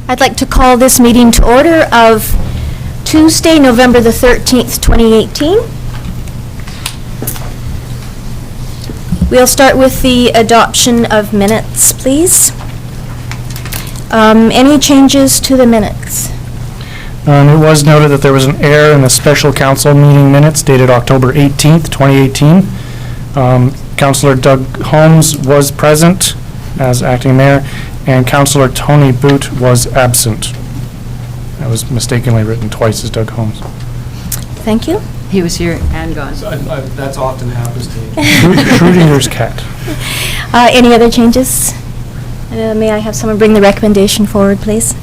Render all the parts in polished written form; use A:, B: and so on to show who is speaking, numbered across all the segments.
A: I'd like to call this meeting to order of Tuesday, November the 13th, 2018. We'll start with the adoption of minutes, please. Any changes to the minutes?
B: It was noted that there was an error in the special council meeting minutes dated October 18th, 2018. Councillor Doug Holmes was present as acting mayor, and Councillor Tony Boot was absent. That was mistakenly written twice as Doug Holmes.
A: Thank you.
C: He was here and gone.
D: That's often happens to me.
B: Schrodinger's cat.
A: Any other changes? May I have someone bring the recommendation forward, please?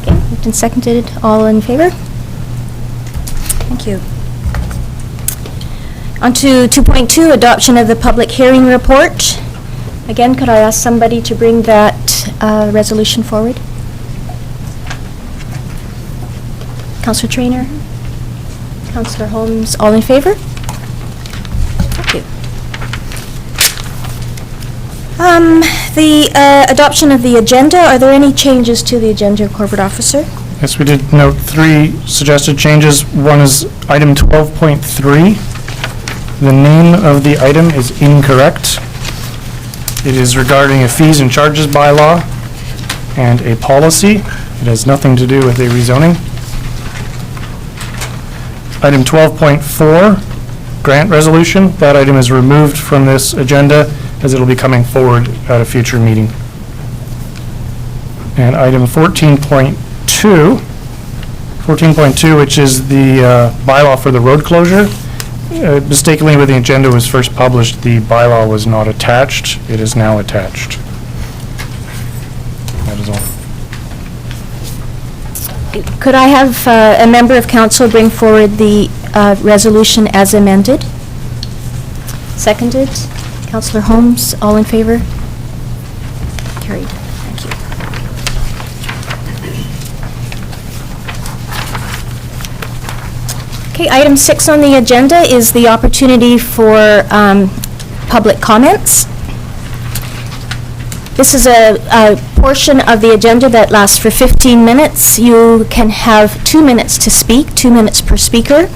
A: Okay, moved and seconded. All in favor? Thank you. On to 2.2, adoption of the public hearing report. Again, could I ask somebody to bring that resolution forward? Councillor Traynor? Councillor Holmes, all in favor? Thank you. The adoption of the agenda. Are there any changes to the agenda, Corporate Officer?
B: Yes, we did note 3 suggested changes. One is item 12.3. The name of the item is incorrect. It is regarding a fees and charges bylaw and a policy. It has nothing to do with a rezoning. Item 12.4, grant resolution. That item is removed from this agenda as it will be coming forward at a future meeting. And item 14.2, which is the bylaw for the road closure. Mistakenly, when the agenda was first published, the bylaw was not attached. It is now attached. That is all.
A: Could I have a member of council bring forward the resolution as amended? Seconded. Councillor Holmes, all in favor? Carried. Thank you. Okay, item 6 on the agenda is the opportunity for public comments. This is a portion of the agenda that lasts for 15 minutes. You can have 2 minutes to speak, 2 minutes per speaker.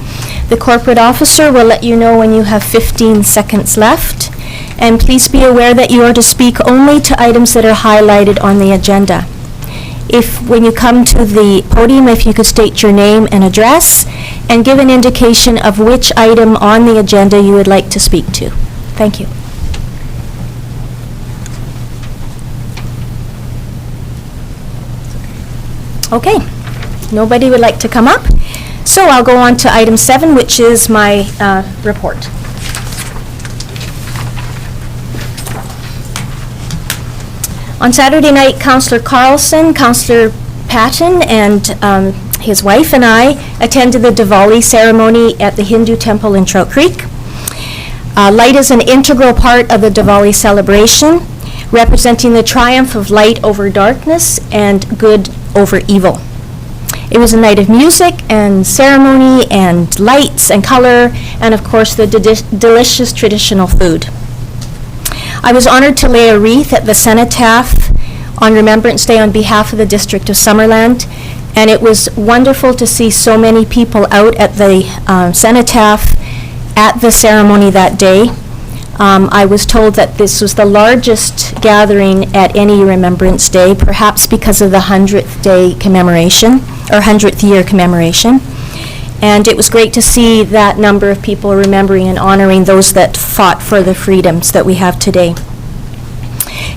A: The corporate officer will let you know when you have 15 seconds left. And please be aware that you are to speak only to items that are highlighted on the agenda. When you come to the podium, if you could state your name and address and give an indication of which item on the agenda you would like to speak to. Thank you. Okay, nobody would like to come up. So I'll go on to item 7, which is my report. On Saturday night, Councillor Carlson, Councillor Patton, and his wife and I attended the Diwali ceremony at the Hindu temple in Trout Creek. Light is an integral part of the Diwali celebration, representing the triumph of light over darkness and good over evil. It was a night of music and ceremony and lights and color and, of course, the delicious traditional food. I was honored to lay a wreath at the cenotaph on Remembrance Day on behalf of the District of Summerland, and it was wonderful to see so many people out at the cenotaph at the ceremony that day. I was told that this was the largest gathering at any Remembrance Day, perhaps because of the 100th day commemoration, or 100th year commemoration. And it was great to see that number of people remembering and honoring those that fought for the freedoms that we have today.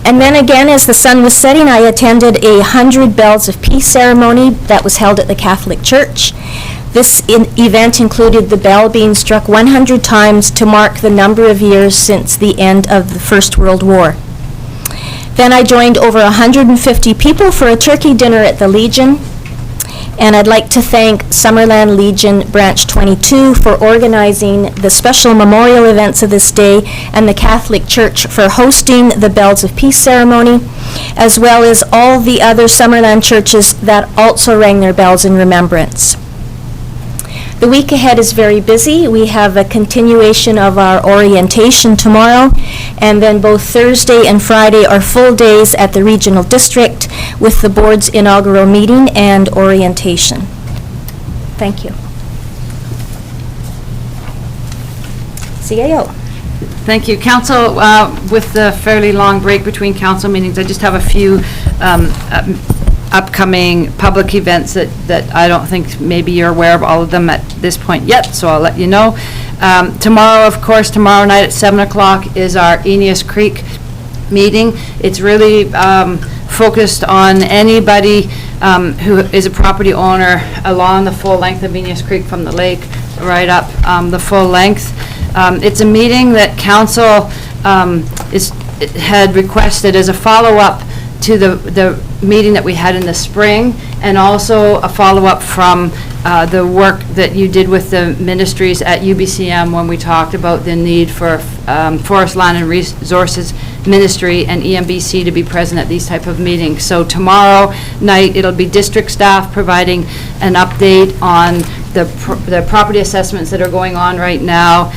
A: And then again, as the sun was setting, I attended a 100 Bells of Peace ceremony that was held at the Catholic Church. This event included the bell being struck 100 times to mark the number of years since the end of the First World War. Then I joined over 150 people for a turkey dinner at the Legion. And I'd like to thank Summerland Legion Branch 22 for organizing the special memorial events of this day, and the Catholic Church for hosting the Bells of Peace ceremony, as well as all the other Summerland churches that also rang their bells in remembrance. The week ahead is very busy. We have a continuation of our orientation tomorrow, and then both Thursday and Friday are full days at the Regional District with the board's inaugural meeting and orientation. Thank you. CAO.
C: Thank you. Council, with the fairly long break between council meetings, I just have a few upcoming public events that I don't think maybe you're aware of all of them at this point yet, so I'll let you know. Tomorrow, of course, tomorrow night at 7 o'clock is our Eneas Creek meeting. It's really focused on anybody who is a property owner along the full length of Eneas Creek from the lake right up the full length. It's a meeting that council had requested as a follow-up to the meeting that we had in the spring, and also a follow-up from the work that you did with the ministries at UBCM when we talked about the need for Forest Land and Resources Ministry and EMBC to be present at these type of meetings. So tomorrow night, it'll be district staff providing an update on the property assessments that are going on right now,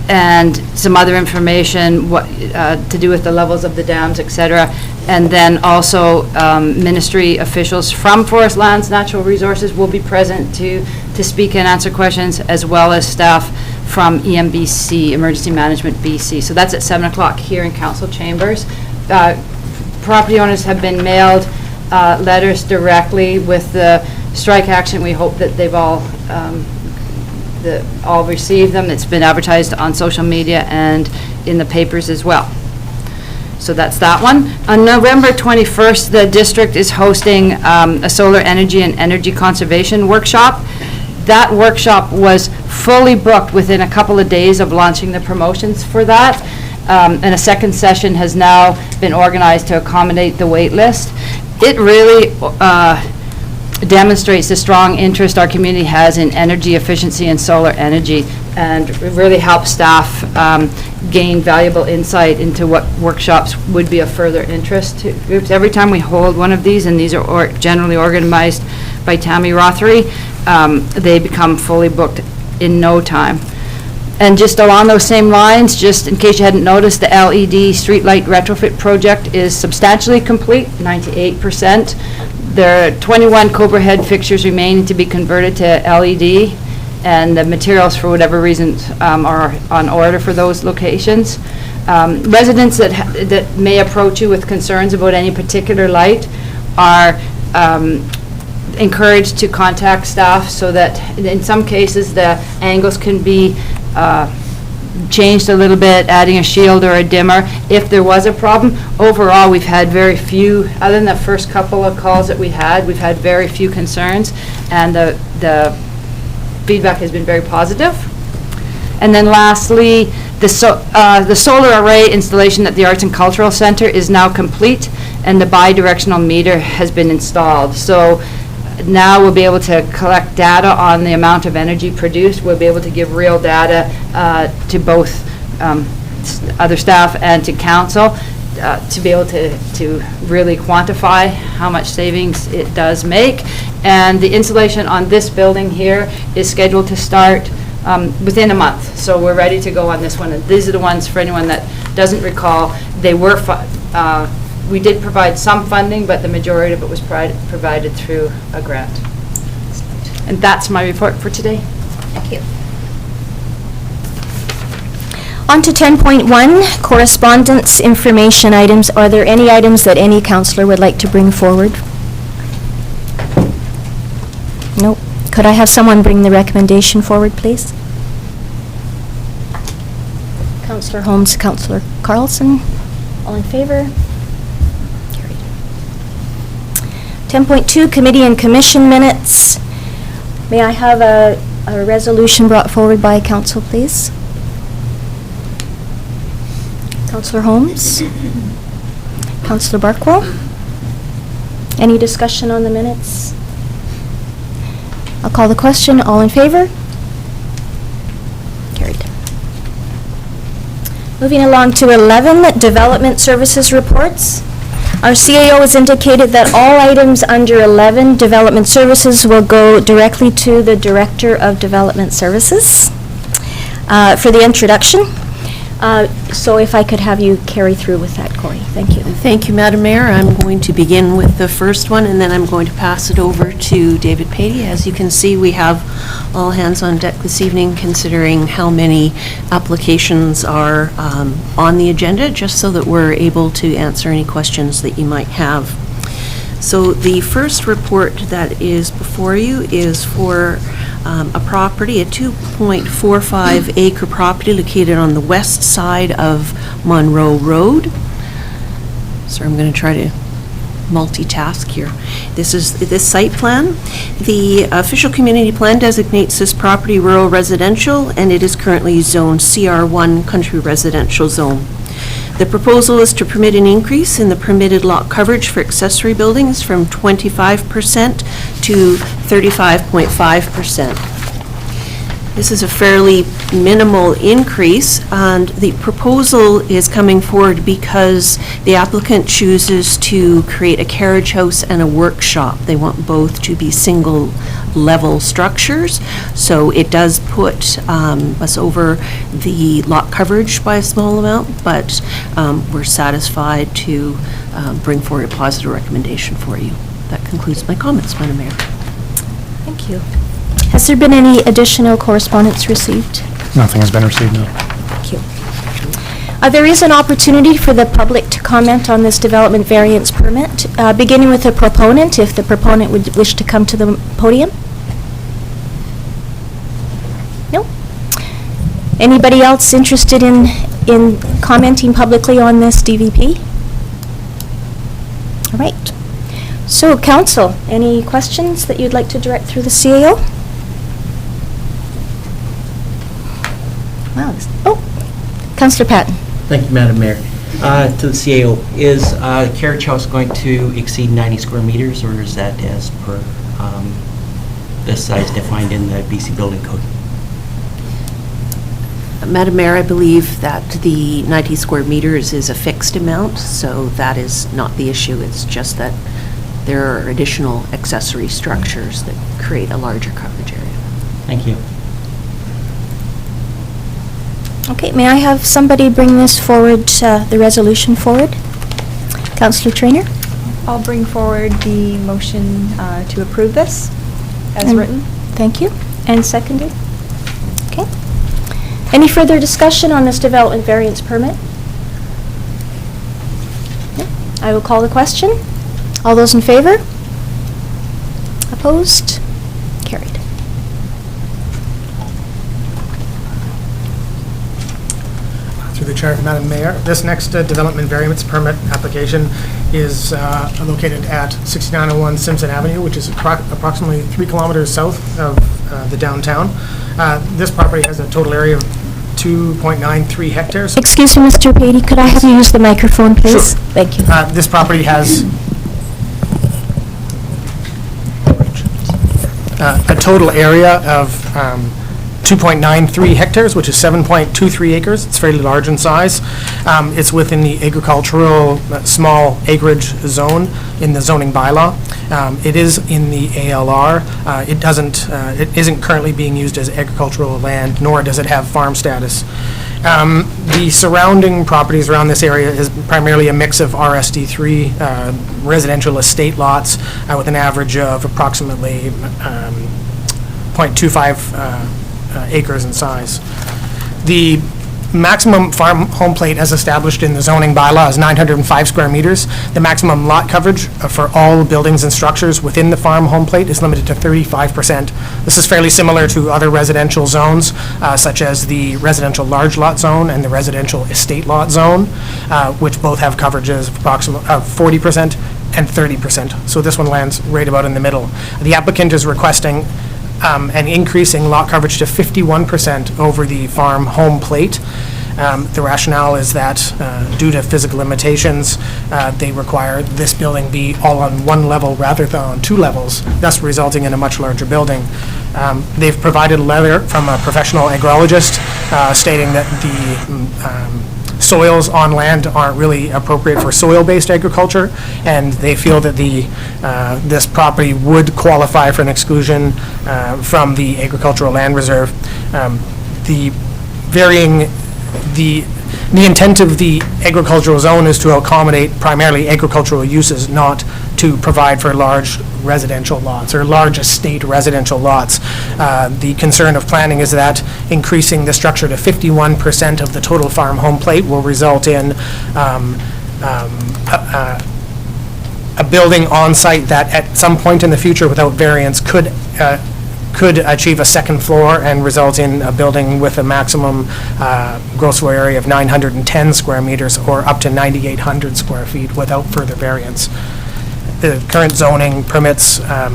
C: and some other information to do with the levels of the dams, et cetera. And then also ministry officials from Forest Lands Natural Resources will be present to speak and answer questions, as well as staff from EMBC, Emergency Management BC. So that's at 7 o'clock here in council chambers. Property owners have been mailed letters directly with the strike action. We hope that they've all received them. It's been advertised on social media and in the papers as well. So that's that one. On November 21st, the district is hosting a solar energy and energy conservation workshop. That workshop was fully booked within a couple of days of launching the promotions for that. And a second session has now been organized to accommodate the wait list. It really demonstrates the strong interest our community has in energy efficiency and solar energy, and it really helps staff gain valuable insight into what workshops would be of further interest to groups. Every time we hold one of these, and these are generally organized by Tammy Rothery, they become fully booked in no time. And just along those same lines, just in case you hadn't noticed, the LED streetlight retrofit project is substantially complete, 98%. There are 21 Cobra head fixtures remaining to be converted to LED, and the materials, for whatever reasons, are on order for those locations. Residents that may approach you with concerns about any particular light are encouraged to contact staff, so that in some cases the angles can be changed a little bit, adding a shield or a dimmer if there was a problem. Overall, we've had very few, other than the first couple of calls that we've had very few concerns, and the feedback has been very positive. And then lastly, the solar array installation at the Arts and Cultural Center is now complete, and the bi-directional meter has been installed. So now we'll be able to collect data on the amount of energy produced. We'll be able to give real data to both other staff and to council to be able to really quantify how much savings it does make. And the installation on this building here is scheduled to start within a month. So we're ready to go on this one. And these are the ones, for anyone that doesn't recall, they were we did provide some funding, but the majority of it was provided through a grant. And that's my report for today.
A: Thank you. On to 10.1, correspondence information items. Are there any items that any councillor would like to bring forward? Nope. Could I have someone bring the recommendation forward, please? Councillor Holmes, Councillor Carlson. All in favor? 10.2, committee and commission minutes. May I have a resolution brought forward by council, please? Councillor Holmes? Councillor Barkwell? Any discussion on the minutes? I'll call the question. All in favor? Carried. Moving along to 11, development services reports. Our CAO has indicated that all items under 11, development services, will go directly to the Director of Development Services. For the introduction, So if I could have you carry through with that, Corey, thank you.
E: Thank you, Madam Mayor. I'm going to begin with the first one, and then I'm going to pass it over to David Patey. As you can see, we have all hands on deck this evening, considering how many applications are on the agenda, just so that we're able to answer any questions that you might have. So the first report that is before you is for a property, a 2.45 acre property located on the west side of Monroe Road. So I'm going to try to multitask here. This is this site plan. The official community plan designates this property rural residential, and it is currently zoned CR1 country residential zone. The proposal is to permit an increase in the permitted lot coverage for accessory buildings from 25% to 35.5%. This is a fairly minimal increase, and the proposal is coming forward because the applicant chooses to create a carriage house and a workshop. They want both to be single-level structures, so it does put us over the lot coverage by a small amount, but we're satisfied to bring forward a positive recommendation for you. That concludes my comments, Madam Mayor.
A: Thank you. Has there been any additional correspondence received?
B: Nothing has been received, no.
A: Thank you. There is an opportunity for the public to comment on this development variance permit, beginning with the proponent, if the proponent would wish to come to the podium. No? Anybody else interested in commenting publicly on this DVP? All right. So, council, any questions that you'd like to direct through the CAO? Wow. Oh, Councillor Patton.
F: Thank you, Madam Mayor. To the CAO, is the carriage house going to exceed 90 square meters, or is that as per the size defined in the BC Building Code?
E: Madam Mayor, I believe that the 90 square meters is a fixed amount, so that is not the issue. It's just that there are additional accessory structures that create a larger coverage area.
F: Thank you.
A: Okay, may I have somebody bring this forward, the resolution forward? Councillor Traynor?
G: I'll bring forward the motion to approve this as
A: And-
G: written.
A: Thank you. And seconded? Okay. Any further discussion on this development variance permit? No? I will call the question. All those in favor? Opposed? Carried.
H: Through the chair, Madam Mayor, this next development variance permit application is located at 6901 Simpson Avenue, which is approximately 3 kilometers south of the downtown. This property has a total area of 2.93 hectares.
A: Excuse me, Mr. Patey, could I have you use the microphone, please?
H: Sure.
A: Thank you.
H: This property has a total area of 2.93 hectares, which is 7.23 acres. It's fairly large in size. It's within the agricultural small acreage zone in the zoning bylaw. It is in the ALR. It isn't currently being used as agricultural land, nor does it have farm status. The surrounding properties around this area is primarily a mix of RSD3 residential estate lots with an average of approximately 0.25 acres in size. The maximum farm home plate as established in the zoning bylaw is 905 square meters. The maximum lot coverage for all buildings and structures within the farm home plate is limited to 35%. This is fairly similar to other residential zones, such as the residential large lot zone and the residential estate lot zone, which both have coverages of approximately 40% and 30%. So this one lands right about in the middle. The applicant is requesting and increasing lot coverage to 51% over the farm home plate. The rationale is that due to physical limitations, they require this building be all on one level rather than on 2 levels, thus resulting in a much larger building. They've provided a letter from a professional agrologist stating that the soils on land aren't really appropriate for soil-based agriculture, and they feel that this property would qualify for an exclusion from the agricultural land reserve. The the intent of the agricultural zone is to accommodate primarily agricultural uses, not to provide for large residential lots or large estate residential lots. The concern of planning is that increasing the structure to 51% of the total farm home plate will result in a building on site that at some point in the future without variance could achieve a second floor and result in a building with a maximum gross floor area of 910 square meters or up to 9,800 square feet without further variance. The current zoning permits a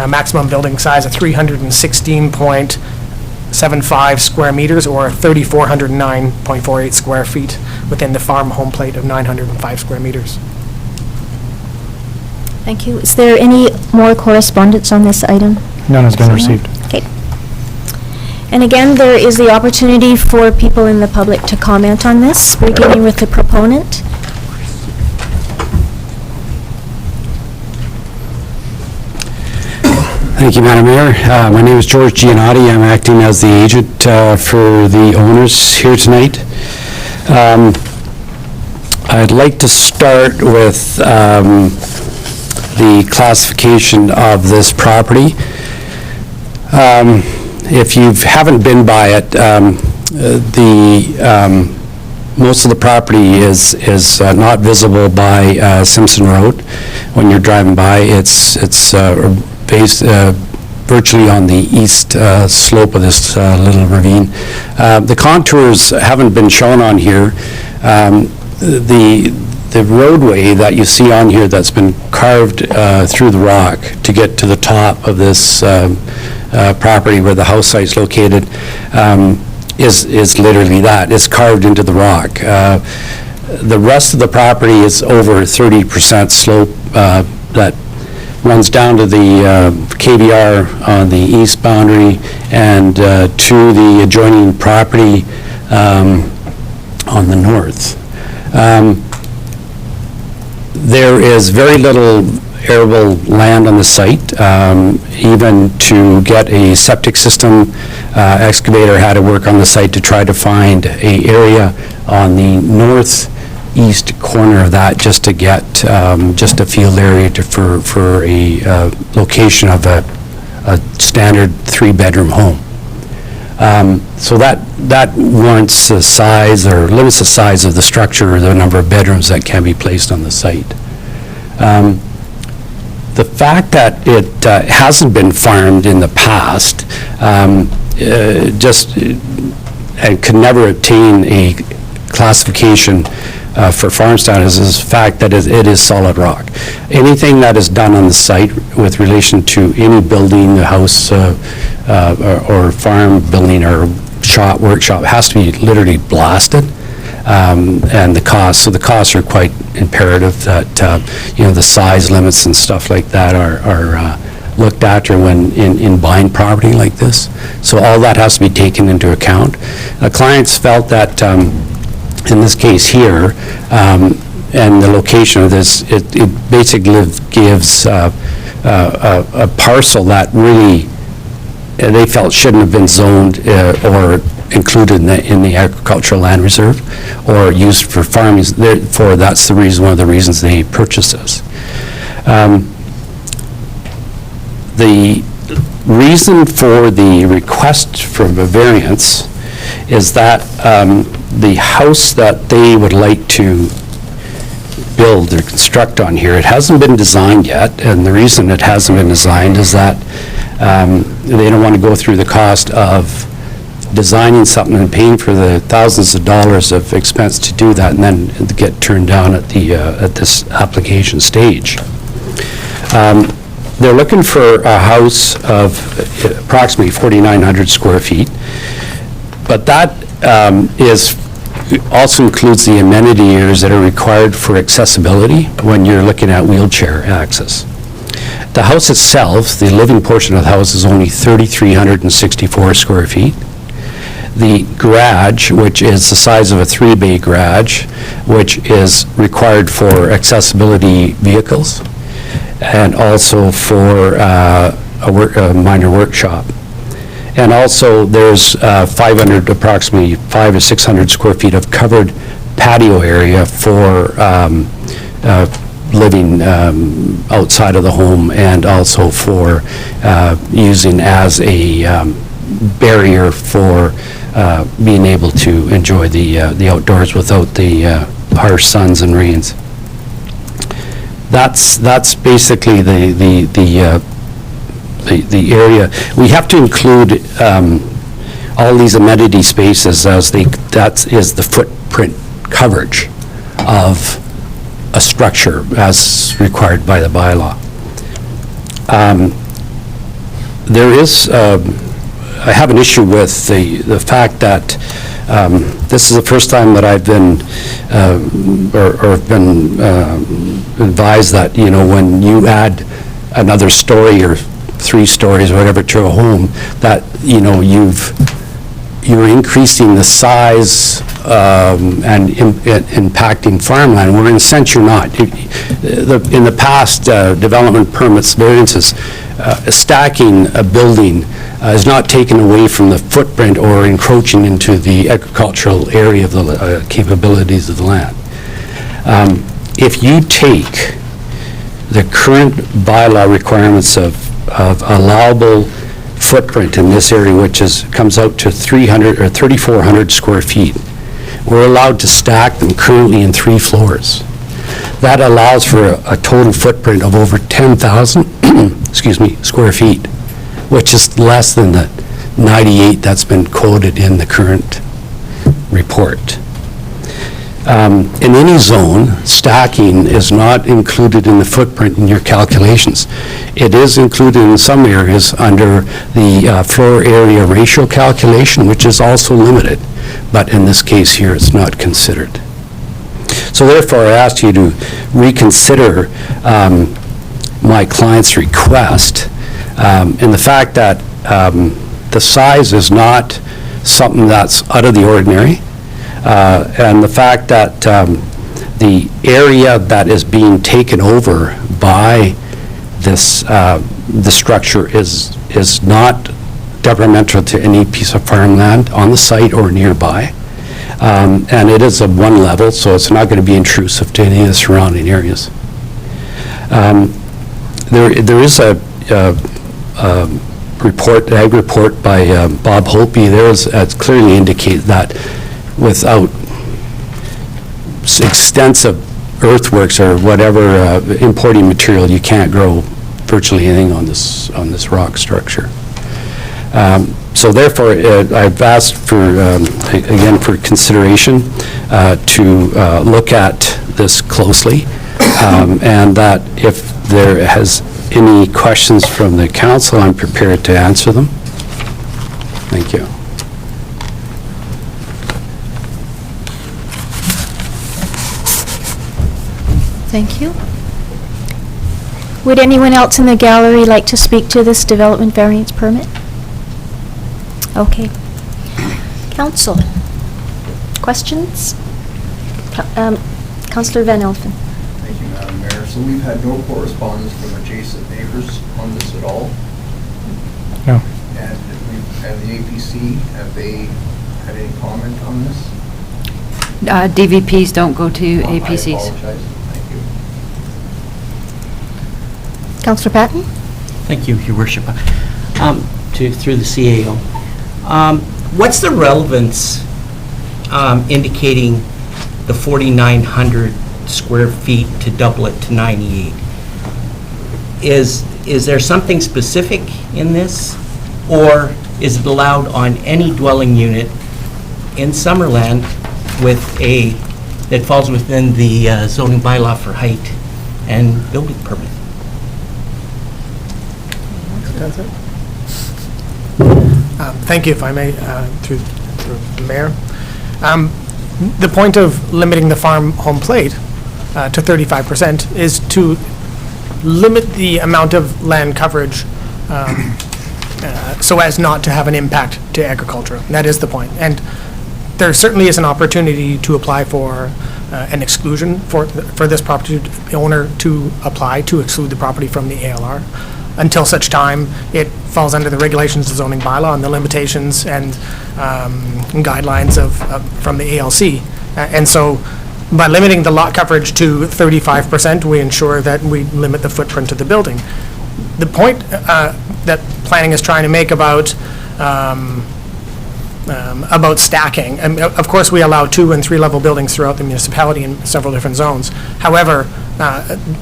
H: maximum building size of 316.75 square meters or 3,409.48 square feet within the farm home plate of 905 square meters.
A: Thank you. Is there any more correspondence on this item?
B: None has been received.
A: Okay. And again, there is the opportunity for people in the public to comment on this, beginning with the proponent.
I: Thank you, Madam Mayor. My name is George Giannotti. I'm acting as the agent for the owners here tonight. I'd like to start with the classification of this property. If you haven't been by it, most of the property is not visible by Simpson Road. When you're driving by, it's based virtually on the east slope of this little ravine. The contours haven't been shown on here. The roadway that you see on here that's been carved through the rock to get to the top of this property where the house site's located is literally that. It's carved into the rock. The rest of the property is over 30% slope that runs down to the KBR on the east boundary and to the adjoining property on the north. There is very little arable land on the site. Even to get a septic system, excavator had to work on the site to try to find an area on the northeast corner of that just to get just a field area for a location of a standard 3-bedroom home. So that warrants the size or limits the size of the structure or the number of bedrooms that can be placed on the site. The fact that it hasn't been farmed in the past and could never obtain a classification for farm status is the fact that it is solid rock. Anything that is done on the site with relation to any building, a house or farm building or shop, workshop has to be literally blasted. And the costs, so the costs are quite imperative that, the size limits and stuff like that are looked after when in buying property like this. So all that has to be taken into account. The clients felt that in this case here, and the location of this, it basically gives a parcel that really they felt shouldn't have been zoned or included in the agricultural land reserve or used for farming. Therefore, that's one of the reasons they purchased this. The reason for the request for a variance is that the house that they would like to build or construct on here, it hasn't been designed yet, and the reason it hasn't been designed is that they don't want to go through the cost of designing something and paying for the thousands of dollars of expense to do that and then get turned down at this application stage. They're looking for a house of approximately 4,900 square feet, but that also includes the amenity areas that are required for accessibility when you're looking at wheelchair access. The house itself, the living portion of the house, is only 3,364 square feet. The garage, which is the size of a 3-bay garage, which is required for accessibility vehicles, and also for a minor workshop. And also, there's approximately 500 or 600 square feet of covered patio area for living outside of the home, and also for using as a barrier for being able to enjoy the outdoors without the harsh suns and rains. That's basically the area. We have to include all these amenity spaces as that is the footprint coverage of a structure as required by the bylaw. I have an issue with the fact that this is the first time that I've been advised that, when you add another story or 3 stories or whatever to a home, that, you're increasing the size and impacting farmland, where in a sense you're not. In the past, development permits, variances, stacking a building is not taken away from the footprint or encroaching into the agricultural area of the capabilities of the land. If you take the current bylaw requirements of allowable footprint in this area, which comes out to 300 or 3,400 square feet, we're allowed to stack them currently in 3 floors. That allows for a total footprint of over 10,000 square feet, which is less than the 98 that's been quoted in the current report. In any zone, stacking is not included in the footprint in your calculations. It is included in some areas under the floor area ratio calculation, which is also limited, but in this case here, it's not considered. So therefore, I ask you to reconsider my client's request in the fact that the size is not something that's out of the ordinary, and the fact that the area that is being taken over by this the structure is not detrimental to any piece of farmland on the site or nearby, and it is of 1 level, so it's not going to be intrusive to any of the surrounding areas. There is a ag report by Bob Holpe. It clearly indicates that without extensive earthworks or whatever importing material, you can't grow virtually anything on this rock structure. So therefore, I've asked again for consideration to look at this closely, and that if there has any questions from the council, I'm prepared to answer them. Thank you.
A: Thank you. Would anyone else in the gallery like to speak to this development variance permit? Okay. Council, questions? Councillor Van Elfen.
J: Thank you, Madam Mayor. So we've had no correspondence from adjacent neighbors on this at all?
B: No.
J: And the APC, have they had any comment on this?
C: DVPs don't go to
J: I
C: APCs.
J: apologize. Thank you.
A: Councillor Patton?
F: Thank you, Your Worship. Through the CAO. What's the relevance indicating the 4,900 square feet to double it to 98? Is there something specific in this, or is it allowed on any dwelling unit in Summerland that falls within the zoning bylaw for height and building permit?
H: Thank you, if I may, through the mayor. The point of limiting the farm home plate to 35% is to limit the amount of land coverage so as not to have an impact to agriculture. And that is the point. And there certainly is an opportunity to apply for an exclusion for this property owner to apply to exclude the property from the ALR. until such time it falls under the regulations of zoning bylaw and the limitations and guidelines from the ALC. And so by limiting the lot coverage to 35%, we ensure that we limit the footprint of the building. The point that planning is trying to make about stacking, and of course, we allow 2- and 3-level buildings throughout the municipality in several different zones. However,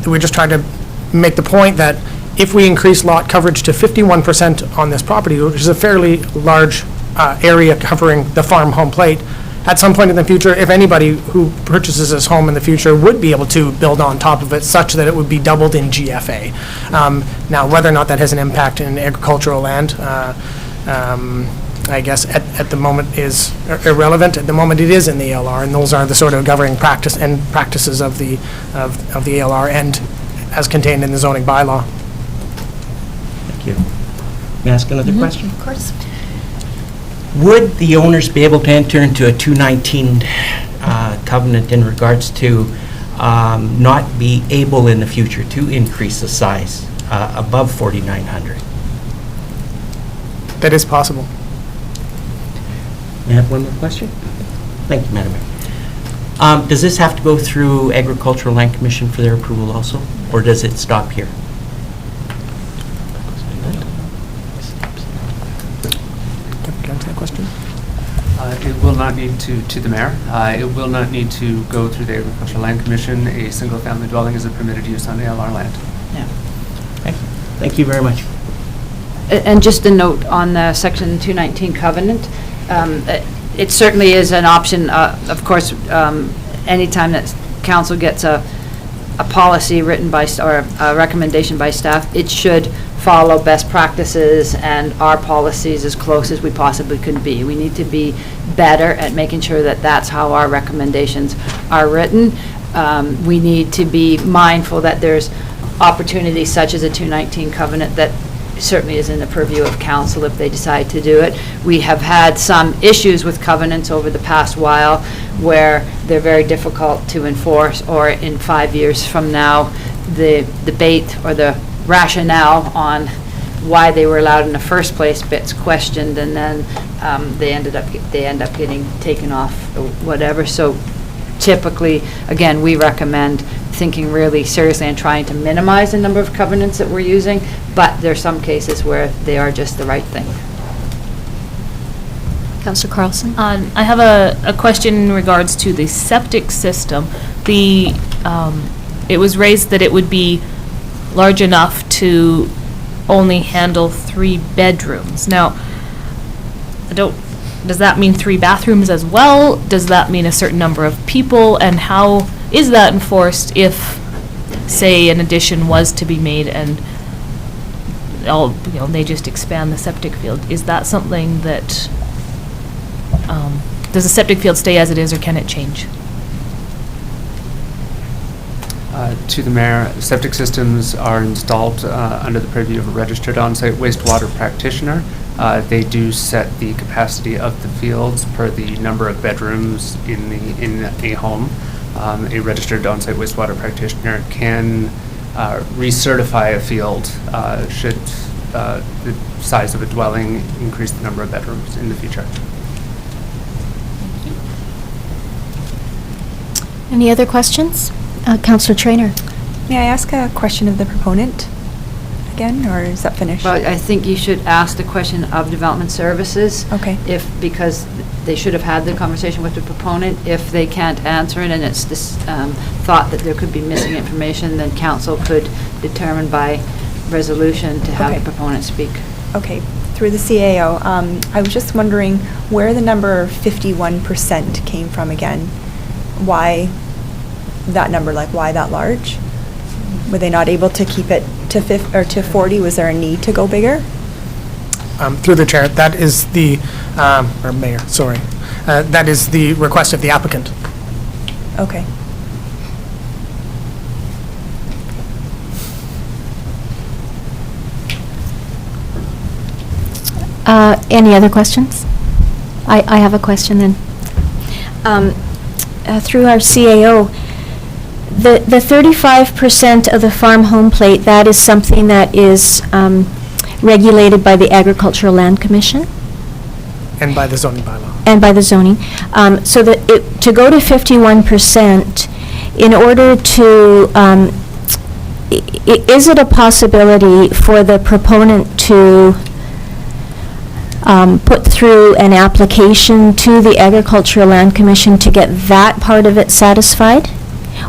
H: we're just trying to make the point that if we increase lot coverage to 51% on this property, which is a fairly large area covering the farm home plate, at some point in the future, if anybody who purchases this home in the future would be able to build on top of it such that it would be doubled in GFA. Now, whether or not that has an impact in agricultural land, I guess at the moment is irrelevant. At the moment, it is in the ALR, and those are the sort of governing practices of the ALR and as contained in the zoning bylaw.
F: Thank you. May I ask another question?
A: Of course.
F: Would the owners be able to enter into a 219 covenant in regards to not be able in the future to increase the size above 4,900?
H: That is possible.
F: May I have one more question? Thank you, Madam Mayor. Does this have to go through Agricultural Land Commission for their approval also, or does it stop here?
H: Can I answer that question?
K: It will not need to the mayor. It will not need to go through the Agricultural Land Commission. A single-family dwelling is a permitted use on ALR land.
F: Yeah. Okay. Thank you very much.
C: And just a note on the Section 219 covenant, it certainly is an option. Of course, anytime that council gets a policy written by, or a recommendation by staff, it should follow best practices and our policies as close as we possibly could be. We need to be better at making sure that that's how our recommendations are written. We need to be mindful that there's opportunities such as a 219 covenant that certainly is in the purview of council if they decide to do it. We have had some issues with covenants over the past while where they're very difficult to enforce, or in 5 years from now, the debate or the rationale on why they were allowed in the first place gets questioned, and then they end up getting taken off or whatever. So typically, again, we recommend thinking really seriously and trying to minimize the number of covenants that we're using, but there are some cases where they are just the right thing.
A: Councillor Carlson?
L: I have a question in regards to the septic system. It was raised that it would be large enough to only handle 3 bedrooms. Now, does that mean 3 bathrooms as well? Does that mean a certain number of people? And how is that enforced if, say, an addition was to be made and they just expand the septic field? Is that something that, does the septic field stay as it is, or can it change?
K: To the mayor, septic systems are installed under the purview of a registered on-site wastewater practitioner. They do set the capacity of the fields per the number of bedrooms in a home. A registered on-site wastewater practitioner can recertify a field should the size of a dwelling increase the number of bedrooms in the future.
A: Any other questions? Councillor Traynor?
G: May I ask a question of the proponent again, or is that finished?
C: Well, I think you should ask the question of Development Services.
G: Okay.
C: Because they should have had the conversation with the proponent. If they can't answer it and it's this thought that there could be missing information, then council could determine by resolution to have
G: Okay.
C: the proponent speak.
G: Okay, through the CAO, I was just wondering where the number 51% came from again. Why that number, like why that large? Were they not able to keep it to 40? Was there a need to go bigger?
H: Through the chair, that is the, or mayor, sorry, that is the request of the applicant.
G: Okay.
A: Any other questions? I have a question then. Through our CAO, The 35% of the farm home plate, that is something that is regulated by the Agricultural Land Commission
H: And by the zoning bylaw.
A: and by the zoning. So that to go to 51%, in order to, is it a possibility for the proponent to put through an application to the Agricultural Land Commission to get that part of it satisfied?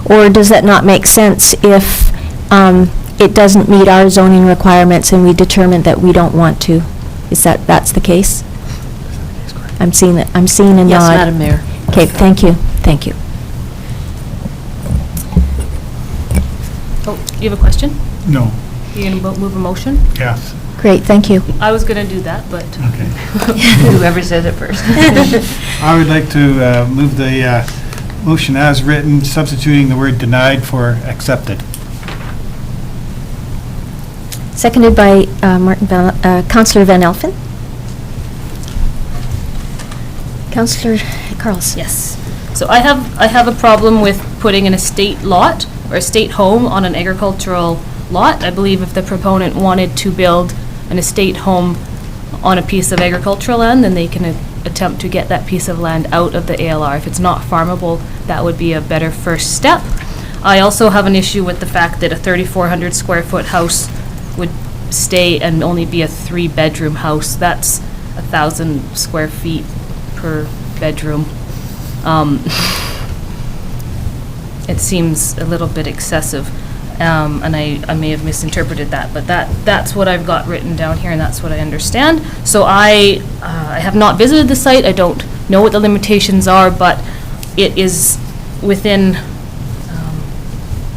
A: Or does that not make sense if it doesn't meet our zoning requirements and we determine that we don't want to? That's the case? I'm seeing a nod.
E: Yes, Madam Mayor.
A: Okay, thank you.
L: Oh, you have a question?
M: No,
L: You going to move a motion?
M: yes,
A: Great, thank you.
L: I was going to do that, but
M: okay.
C: Whoever says it first.
M: I would like to move the motion as written, substituting the word denied for accepted.
A: Seconded by Councillor Van Elfen. Councillor Carlson.
L: yes. So I have a problem with putting an estate lot or estate home on an agricultural lot. I believe if the proponent wanted to build an estate home on a piece of agricultural land, then they can attempt to get that piece of land out of the ALR. If it's not farmable, that would be a better first step. I also have an issue with the fact that a 3,400 square foot house would stay and only be a 3-bedroom house. That's 1,000 square feet per bedroom. It seems a little bit excessive, and I may have misinterpreted that, but that's what I've got written down here, and that's what I understand. So I have not visited the site. I don't know what the limitations are, but it is within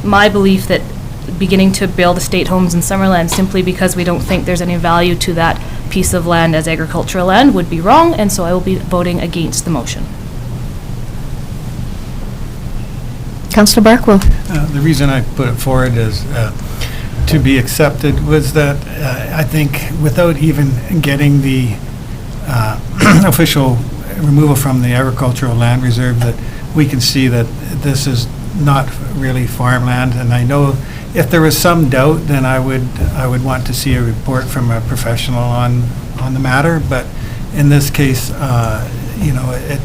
L: my belief that beginning to build estate homes in Summerland simply because we don't think there's any value to that piece of land as agricultural land would be wrong, and so I will be voting against the motion.
A: Councillor Barkwell.
M: The reason I put it forward is to be accepted was that I think without even getting the official removal from the agricultural land reserve, that we can see that this is not really farmland. And I know if there was some doubt, then I would want to see a report from a professional on the matter. But in this case, it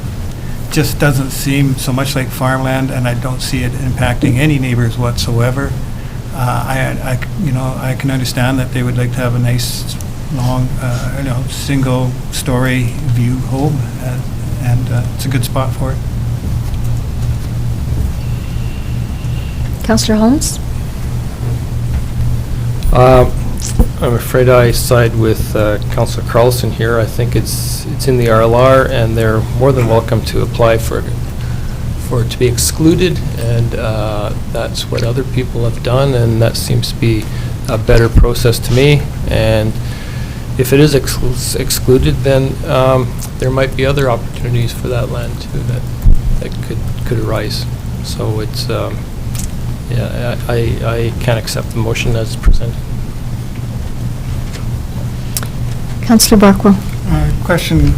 M: just doesn't seem so much like farmland, and I don't see it impacting any neighbors whatsoever. I can understand that they would like to have a nice, long, single-story view home, and it's a good spot for it.
A: Councillor Holmes?
N: I'm afraid I side with Councillor Carlson here. I think it's in the RLR, and they're more than welcome to apply for it to be excluded, and that's what other people have done, and that seems to be a better process to me. And if it is excluded, then there might be other opportunities for that land too that could arise. So it's I can't accept the motion as presented.
A: Councillor Barkwell.
M: Question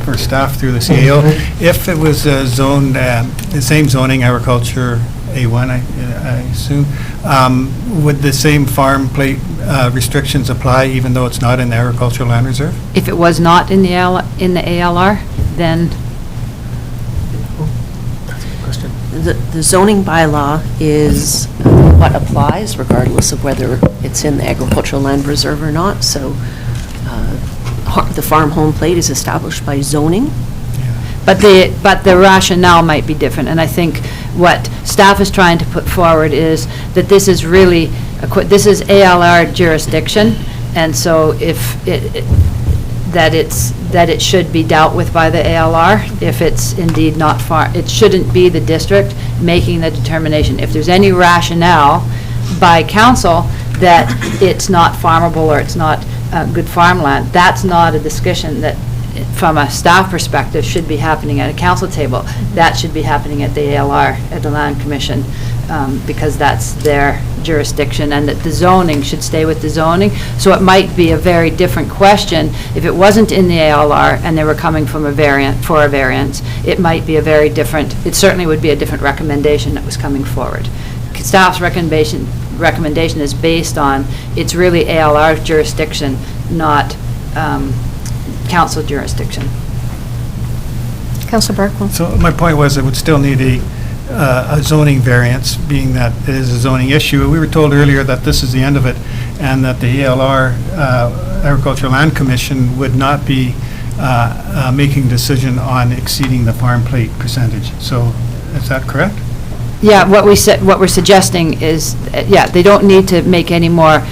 M: for staff through the CAO. If it was zoned, the same zoning, agriculture A1, I assume, would the same farm plate restrictions apply even though it's not in the agricultural land reserve?
C: If it was not in the ALR, then
H: Question.
E: The zoning bylaw is what applies regardless of whether it's in the agricultural land reserve or not. So the farm home plate is established by zoning.
C: But the rationale might be different, and I think what staff is trying to put forward is that this is really, this is ALR jurisdiction, and so that it should be dealt with by the ALR if it's indeed not it shouldn't be the district making the determination. If there's any rationale by council that it's not farmable or it's not good farmland, that's not a discussion that, from a staff perspective, should be happening at a council table. That should be happening at the ALR, at the Land Commission, because that's their jurisdiction, and that the zoning should stay with the zoning. So it might be a very different question if it wasn't in the ALR and they were coming from a variance. It might be a very different, it certainly would be a different recommendation that was coming forward. staff's recommendation is based on, it's really ALR jurisdiction, not council jurisdiction.
A: Councillor Barkwell.
M: So my point was, it would still need a zoning variance, being that it is a zoning issue. We were told earlier that this is the end of it, and that the ALR, Agricultural Land Commission, would not be making a decision on exceeding the farm plate percentage. So is that correct?
C: Yeah, what we're suggesting is, they don't need to make any more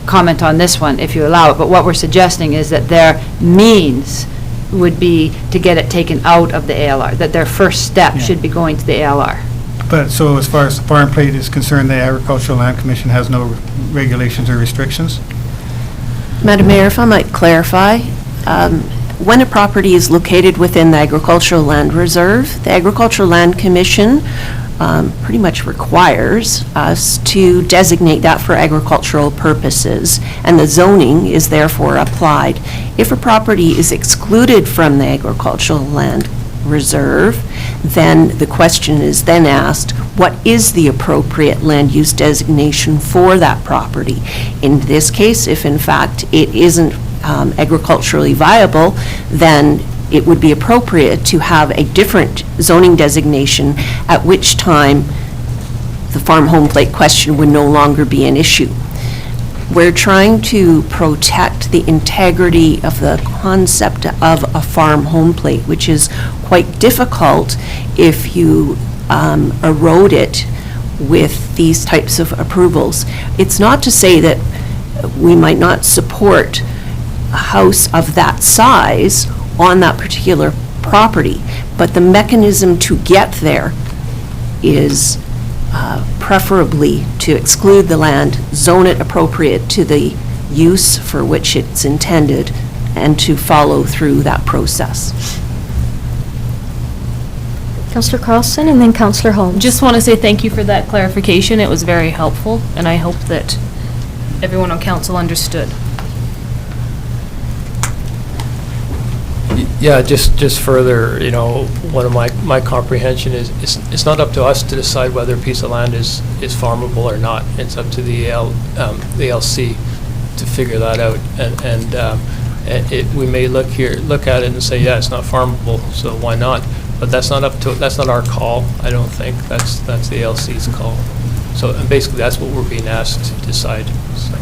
C: comment on this one if you allow it, but what we're suggesting is that their means would be to get it taken out of the ALR, that their first step should be going to the ALR.
M: But, so as far as the farm plate is concerned, the Agricultural Land Commission has no regulations or restrictions?
E: Madam Mayor, if I might clarify, when a property is located within the Agricultural Land Reserve, the Agricultural Land Commission pretty much requires us to designate that for agricultural purposes, and the zoning is therefore applied. If a property is excluded from the Agricultural Land Reserve, then the question is then asked, what is the appropriate land use designation for that property? In this case, if in fact it isn't agriculturally viable, then it would be appropriate to have a different zoning designation, at which time the farm home plate question would no longer be an issue. We're trying to protect the integrity of the concept of a farm home plate, which is quite difficult if you erode it with these types of approvals. It's not to say that we might not support a house of that size on that particular property, but the mechanism to get there is preferably to exclude the land, zone it appropriate to the use for which it's intended, and to follow through that process.
A: Councillor Carlson and then Councillor Holmes.
L: Just want to say thank you for that clarification. It was very helpful, and I hope that everyone on council understood.
N: Yeah, just further, one of my comprehension is, it's not up to us to decide whether a piece of land is farmable or not. It's up to the LC to figure that out. And we may look at it and say, yeah, it's not farmable, so why not? But that's not our call, I don't think. That's the LC's call. So and basically, that's what we're being asked to decide. So.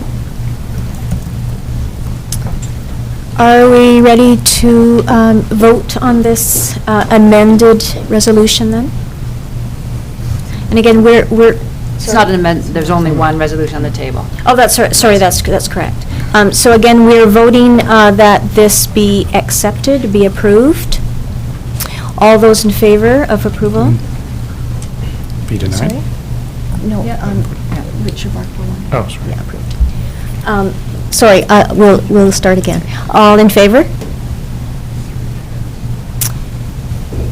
A: Are we ready to vote on this amended resolution then? And again, we're.
C: It's not an amendment, there's only one resolution on the table.
A: Oh, sorry, that's correct. So again, we're voting that this be accepted, be approved. All those in favor of approval?
B: Be denied?
A: Sorry? No, Richard Barkwell.
B: Oh, sorry.
A: Yeah, approved. Sorry, we'll start again. All in favor?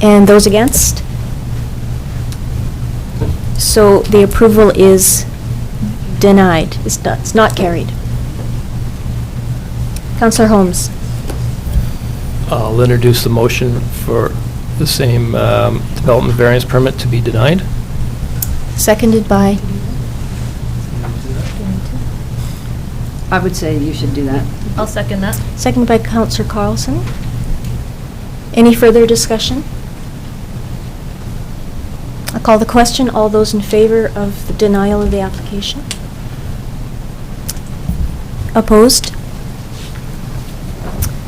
A: And those against? So the approval is denied. It's not carried. Councillor Holmes.
N: I'll introduce the motion for the same development variance permit to be denied.
A: Seconded by?
C: I would say you should do that.
L: I'll second that.
A: Seconded by Councillor Carlson. Any further discussion? I'll call the question. All those in favor of the denial of the application? Opposed?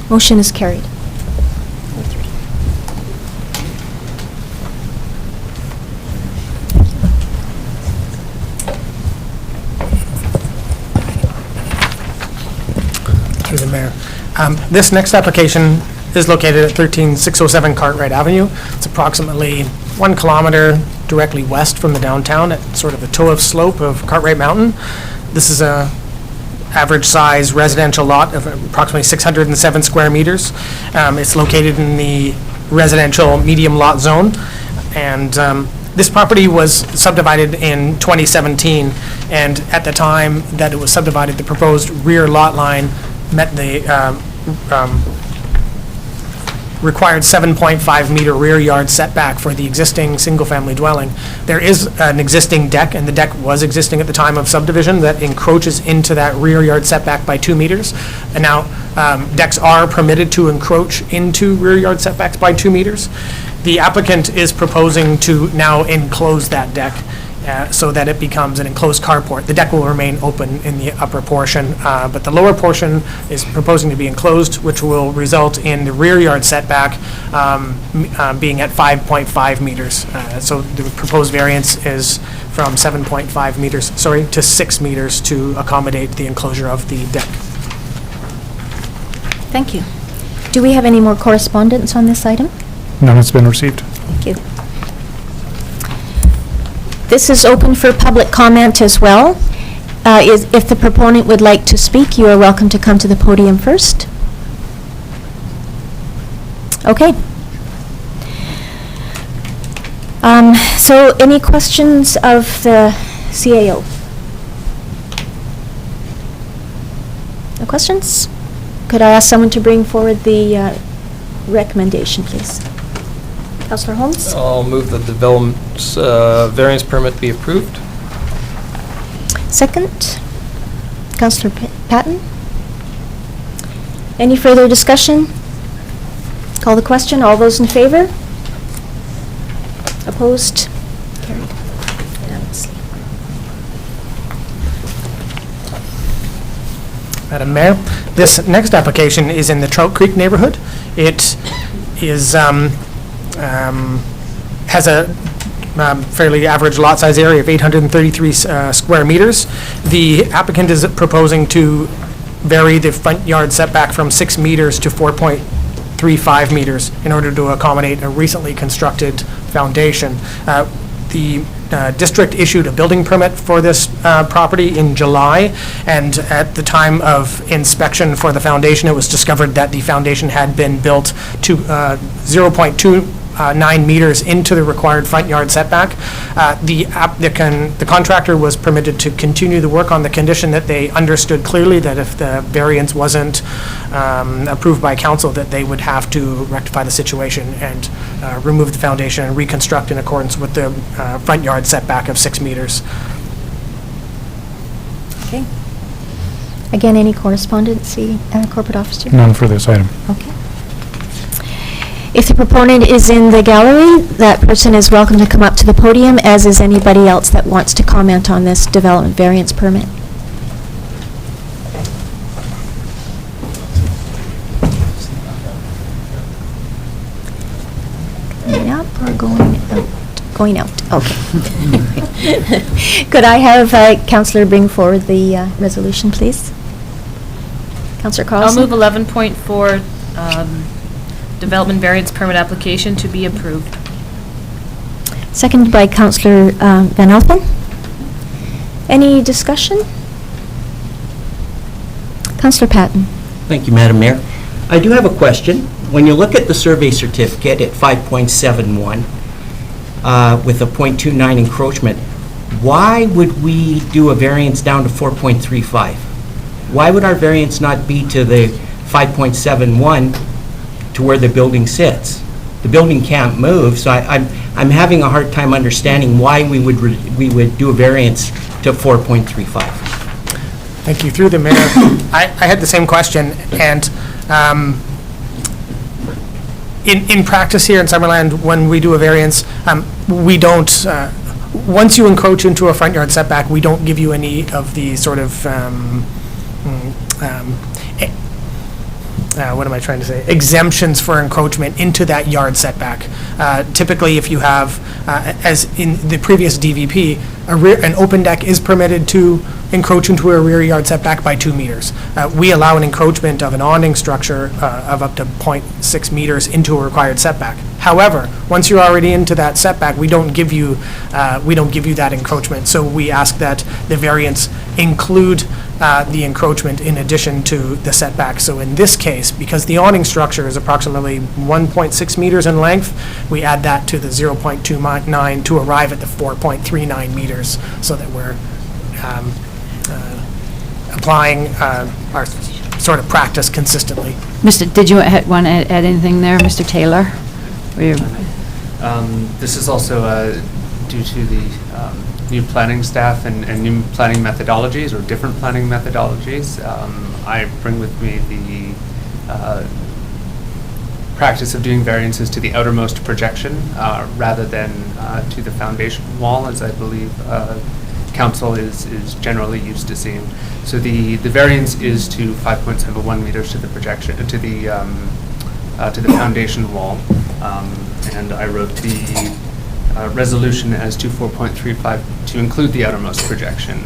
A: Motion is carried.
H: Through the mayor. This next application is located at 13607 Cartwright Avenue. It's approximately 1 kilometer directly west from the downtown at sort of the toe of slope of Cartwright Mountain. This is a average size residential lot of approximately 607 square meters. It's located in the residential medium lot zone, and this property was subdivided in 2017, and at the time that it was subdivided, the proposed rear lot line met the required 7.5-meter rear yard setback for the existing single-family dwelling. There is an existing deck, and the deck was existing at the time of subdivision, that encroaches into that rear yard setback by 2 meters. And now, decks are permitted to encroach into rear yard setbacks by 2 meters. The applicant is proposing to now enclose that deck so that it becomes an enclosed carport. The deck will remain open in the upper portion, but the lower portion is proposing to be enclosed, which will result in the rear yard setback being at 5.5 meters. So the proposed variance is from 7.5 meters, to 6 meters to accommodate the enclosure of the deck.
A: Thank you. Do we have any more correspondence on this item?
B: None has been received.
A: Thank you. This is open for public comment as well. If the proponent would like to speak, you are welcome to come to the podium first. Okay. So any questions of the CAO? No questions? Could I ask someone to bring forward the recommendation, please? Councillor Holmes?
N: I'll move that the development's variance permit be approved.
A: Second. Councillor Patton? Any further discussion? Call the question. All those in favor? Opposed? Carried unanimously.
H: Madam Mayor, this next application is in the Trout Creek neighborhood. It is has a fairly average lot size area of 833 square meters. The applicant is proposing to vary the front yard setback from 6 meters to 4.35 meters in order to accommodate a recently constructed foundation. The district issued a building permit for this property in July, and at the time of inspection for the foundation, it was discovered that the foundation had been built to 0.29 meters into the required front yard setback. The contractor was permitted to continue the work on the condition that they understood clearly that if the variance wasn't approved by council, that they would have to rectify the situation and remove the foundation and reconstruct in accordance with the front yard setback of 6 meters.
A: Okay. Again, any correspondence, corporate officer?
B: None for this item.
A: Okay. If the proponent is in the gallery, that person is welcome to come up to the podium, as is anybody else that wants to comment on this development variance permit. Going up or going out? Going out, okay. Could I have Councillor bring forward the resolution, please? Councillor Carlson?
L: I'll move 11.4, development variance permit application to be approved.
A: Seconded by Councillor Van Alphen. Any discussion? Councillor Patton.
F: Thank you, Madam Mayor. I do have a question. When you look at the survey certificate at 5.71 with a 0.29 encroachment, why would we do a variance down to 4.35? Why would our variance not be to the 5.71 to where the building sits? The building can't move, so I'm having a hard time understanding why we would do a variance to 4.35.
H: Thank you. Through the mayor, I had the same question, and in practice here in Summerland, when we do a variance, we don't, once you encroach into a front yard setback, we don't give you any of the sort of, what am I trying to say, exemptions for encroachment into that yard setback. Typically, if you have, as in the previous DVP, an open deck is permitted to encroach into a rear yard setback by 2 meters. We allow an encroachment of an awning structure of up to 0.6 meters into a required setback. However, once you're already into that setback, we don't give you that encroachment. So we ask that the variance include the encroachment in addition to the setback. So in this case, because the awning structure is approximately 1.6 meters in length, we add that to the 0.29 to arrive at the 4.39 meters, so that we're applying our sort of practice consistently.
C: Did you want to add anything there, Mr. Taylor?
K: This is also due to the new planning staff and new planning methodologies, or different planning methodologies. I bring with me the practice of doing variances to the outermost projection rather than to the foundation wall, as I believe council is generally used to seeing. So the variance is to 5.71 meters to the projection, to the foundation wall. And I wrote the resolution as to 4.35 to include the outermost projection.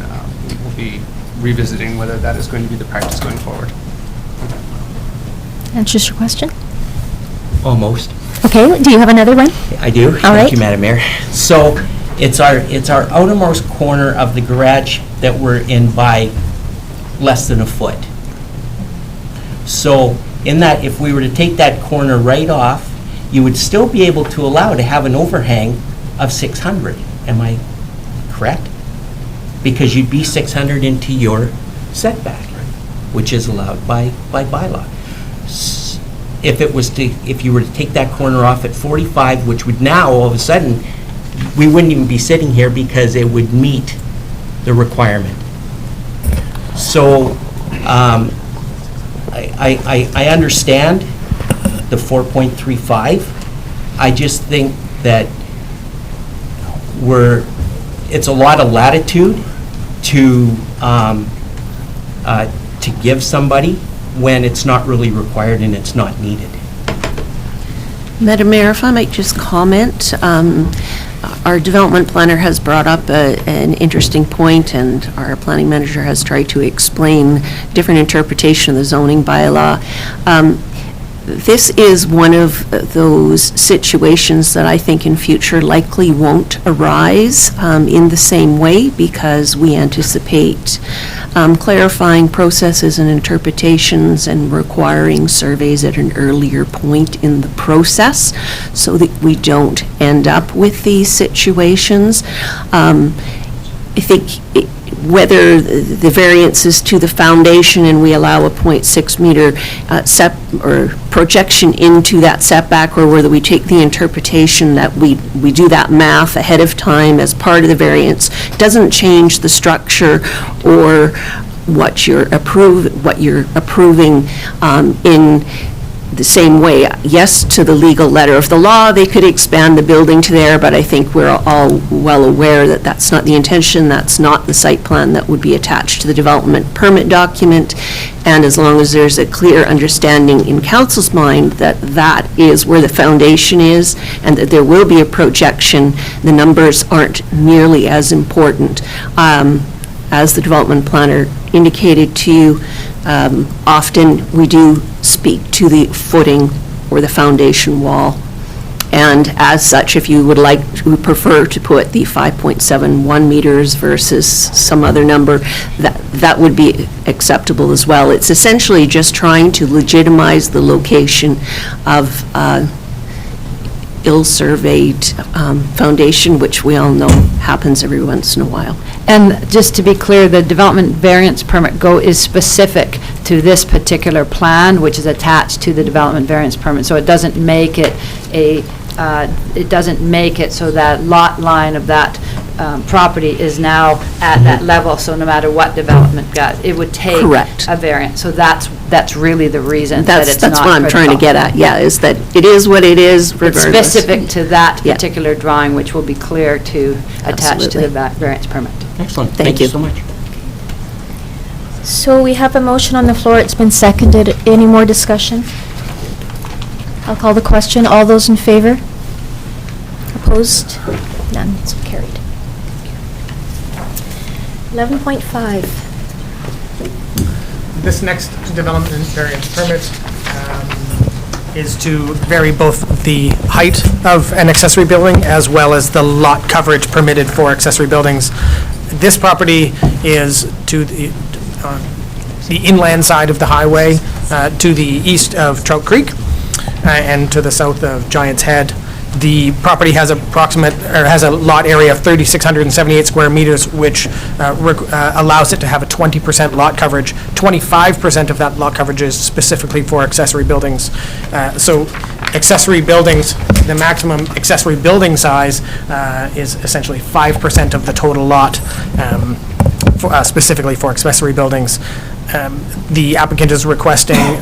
K: We'll be revisiting whether that is going to be the practice going forward.
A: Answers your question?
F: Almost.
A: Okay, do you have another one?
F: I do.
A: All
F: Thank
A: right.
F: you, Madam Mayor. So it's our outermost corner of the garage that we're in by less than a foot. So in that, if we were to take that corner right off, you would still be able to allow to have an overhang of 600. Am I correct? Because you'd be 600 into your setback, which is allowed by bylaw. If you were to take that corner off at 45, which would now, all of a sudden, we wouldn't even be sitting here because it would meet the requirement. So I understand the 4.35. I just think that it's a lot of latitude to give somebody when it's not really required and it's not needed.
E: Madam Mayor, if I might just comment, our development planner has brought up an interesting point, and our planning manager has tried to explain different interpretation of the zoning bylaw. This is one of those situations that I think in future likely won't arise in the same way, because we anticipate clarifying processes and interpretations and requiring surveys at an earlier point in the process so that we don't end up with these situations. I think whether the variance is to the foundation and we allow a 0.6 meter projection into that setback, or whether we take the interpretation that we do that math ahead of time as part of the variance, doesn't change the structure or what you're approving in the same way. Yes, to the legal letter of the law, they could expand the building to there, but I think we're all well aware that that's not the intention. That's not the site plan that would be attached to the development permit document. And as long as there's a clear understanding in council's mind that that is where the foundation is and that there will be a projection, the numbers aren't nearly as important. As the development planner indicated to you, often we do speak to the footing or the foundation wall. And as such, if you would prefer to put the 5.71 meters versus some other number, that would be acceptable as well. It's essentially just trying to legitimize the location of ill-surveyed foundation, which we all know happens every once in a while.
C: And just to be clear, the development variance permit is specific to this particular plan, which is attached to the development variance permit. So it doesn't make it so that lot line of that property is now at that level. So no matter what development got, it would take
E: Correct.
C: a variance. So that's really the reason that it's not
E: That's what I'm trying to get at, is that it is what it is regardless.
C: It's specific to that
E: Yeah.
C: particular drawing, which will be clear to attach to the
E: Absolutely.
C: variance permit.
F: Excellent.
E: Thank you
F: so much.
A: So we have a motion on the floor. It's been seconded. Any more discussion? I'll call the question. All those in favor? Opposed? None. So carried. 11.5.
H: This next development variance permit is to vary both the height of an accessory building as well as the lot coverage permitted for accessory buildings. This property is to the inland side of the highway, to the east of Trout Creek, and to the south of Giant's Head. The property has has a lot area of 3,678 square meters, which allows it to have a 20% lot coverage. 25% of that lot coverage is specifically for accessory buildings. So accessory buildings, the maximum accessory building size is essentially 5% of the total lot, specifically for accessory buildings. The applicant is requesting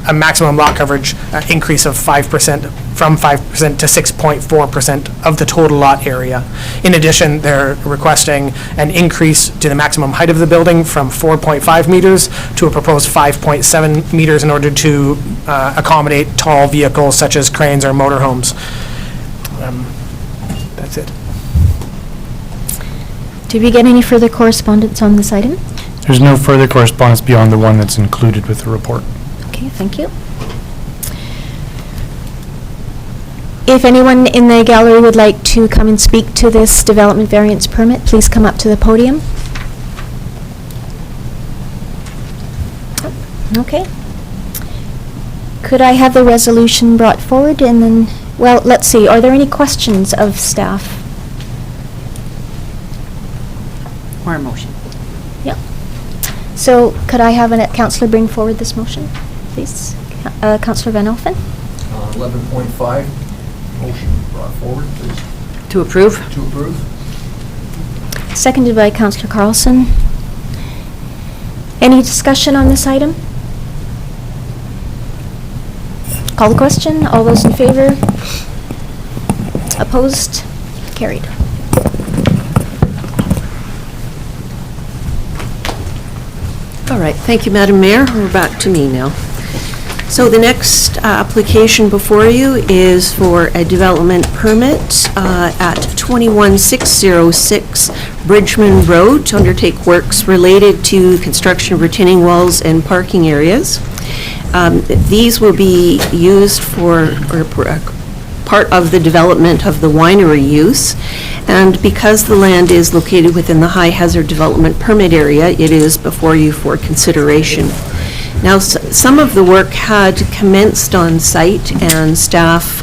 H: a maximum lot coverage increase of 5%, from 5% to 6.4% of the total lot area. In addition, they're requesting an increase to the maximum height of the building from 4.5 meters to a proposed 5.7 meters in order to accommodate tall vehicles such as cranes or motorhomes. That's it.
A: Did we get any further correspondence on this item?
B: There's no further correspondence beyond the one that's included with the report.
A: Okay, thank you. If anyone in the gallery would like to come and speak to this development variance permit, please come up to the podium. Okay. Could I have the resolution brought forward and then, well, let's see, are there any questions of staff?
O: Or a motion.
A: Yeah. So could I have a councillor bring forward this motion, please? Councillor Van Olfen?
J: 11.5, motion brought forward, please.
O: To approve?
J: To approve.
A: Seconded by Councillor Carlson. Any discussion on this item? Call the question. All those in favor? Opposed? Carried.
E: All right, thank you, Madam Mayor. We're back to me now. So the next application before you is for a development permit at 21606 Bridgman Road to undertake works related to construction of retaining walls and parking areas. These will be used for part of the development of the winery use, and because the land is located within the high hazard development permit area, it is before you for consideration. Now, some of the work had commenced on site, and staff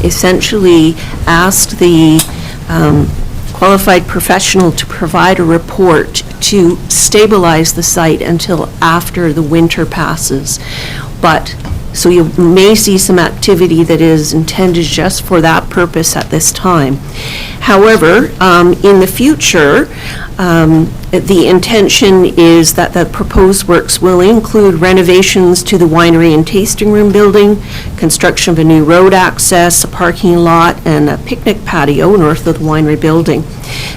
E: essentially asked the qualified professional to provide a report to stabilize the site until after the winter passes. But so you may see some activity that is intended just for that purpose at this time. However, in the future, the intention is that the proposed works will include renovations to the winery and tasting room building, construction of a new road access, a parking lot, and a picnic patio north of the winery building.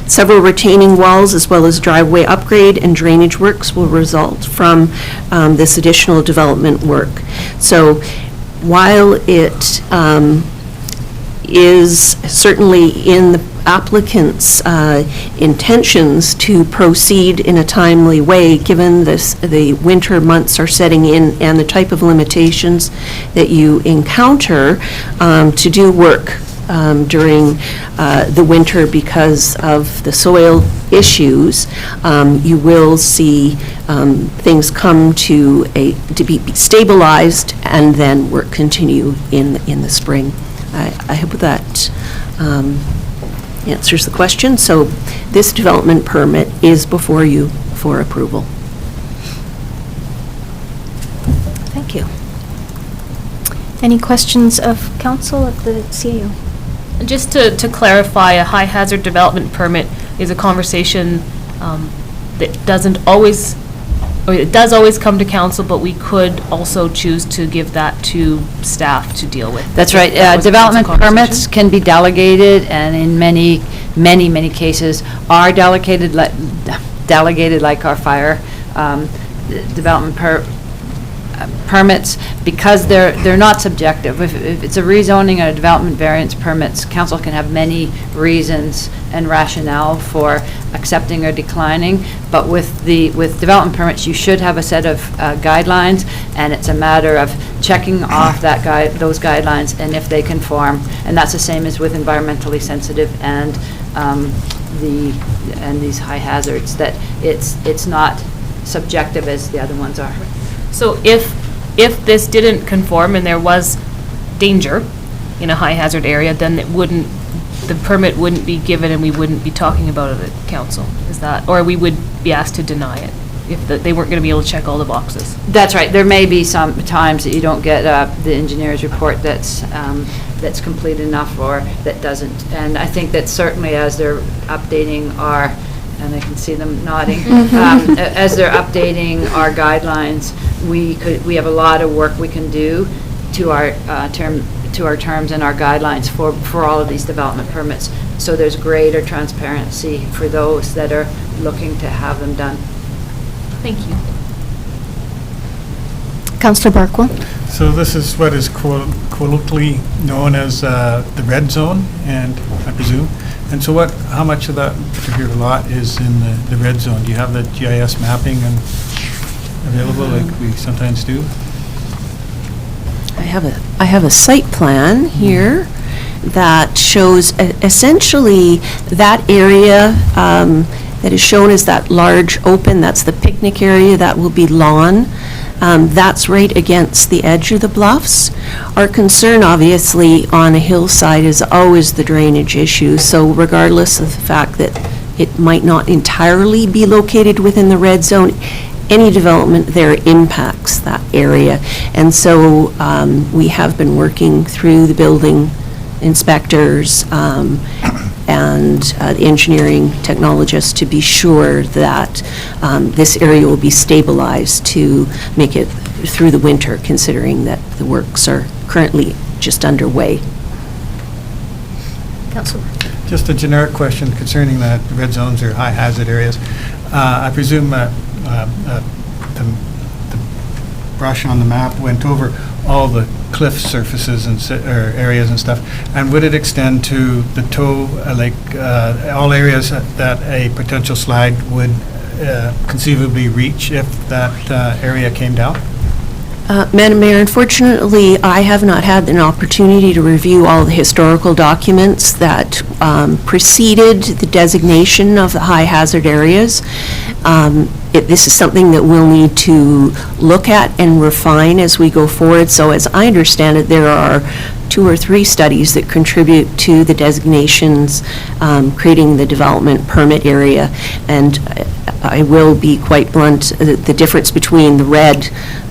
E: Several retaining walls as well as driveway upgrade and drainage works will result from this additional development work. So while it is certainly in the applicant's intentions to proceed in a timely way, given the winter months are setting in and the type of limitations that you encounter to do work during the winter because of the soil issues, you will see things come to be stabilized and then work continue in the spring. I hope that answers the question. So this development permit is before you for approval.
A: Thank you. Any questions of council of the CAO?
L: Just to clarify, a high hazard development permit is a conversation that doesn't always, or it does always come to council, but we could also choose to give that to staff to deal with.
O: That's right. Development permits can be delegated, and in many cases are delegated like our fire development permits, because they're not subjective. If it's a rezoning and a development variance permits, council can have many reasons and rationale for accepting or declining, but with development permits, you should have a set of guidelines, and it's a matter of checking off those guidelines and if they conform. And that's the same as with environmentally sensitive and these high hazards, that it's not subjective as the other ones are.
L: So if this didn't conform and there was danger, in a high-hazard area, then the permit wouldn't be given and we wouldn't be talking about it at council. Is that, or we would be asked to deny it if they weren't going to be able to check all the boxes?
O: That's right. There may be some times that you don't get the engineer's report that's complete enough or that doesn't. And I think that certainly as they're updating our, and I can see them nodding, as they're updating our guidelines, we have a lot of work we can do to our terms and our guidelines for all of these development permits. So there's greater transparency for those that are looking to have them done.
L: Thank you.
A: Councillor Barkwell?
M: So this is what is colloquially known as the red zone, and I presume. And so how much of that particular lot is in the red zone? Do you have the GIS mapping available like we sometimes do?
E: I have a site plan here that shows essentially that area that is shown as that large open, that's the picnic area, that will be lawn. That's right against the edge of the bluffs. Our concern, obviously, on a hillside is always the drainage issue. So regardless of the fact that it might not entirely be located within the red zone, any development there impacts that area. And so we have been working through the building inspectors and the engineering technologists to be sure that this area will be stabilized to make it through the winter, considering that the works are currently just underway.
A: Councillor?
M: Just a generic question concerning that red zones or high hazard areas. I presume the brush on the map went over all the cliff surfaces and or areas and stuff, and would it extend to the all areas that a potential slide would conceivably reach if that area came down?
E: Madam Mayor, unfortunately, I have not had an opportunity to review all the historical documents that preceded the designation of the high hazard areas. This is something that we'll need to look at and refine as we go forward. So as I understand it, there are 2 or 3 studies that contribute to the designations, creating the development permit area. And I will be quite blunt, the difference between the red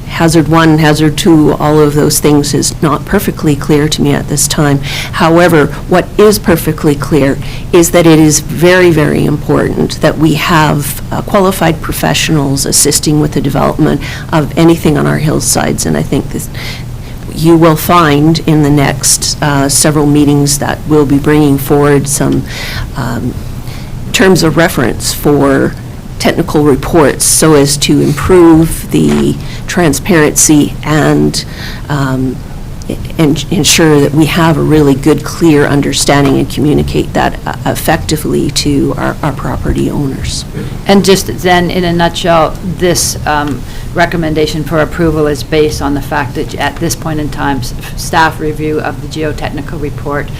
E: Hazard 1, Hazard 2, all of those things is not perfectly clear to me at this time. However, what is perfectly clear is that it is very, very important that we have qualified professionals assisting with the development of anything on our hillsides, and I think this, you will find in the next several meetings that we'll be bringing forward some terms of reference for technical reports so as to improve the transparency and ensure that we have a really good, clear understanding and communicate that effectively to our property owners.
O: And just then, in a nutshell, this recommendation for approval is based on the fact that at this point in time, staff review of the geotechnical report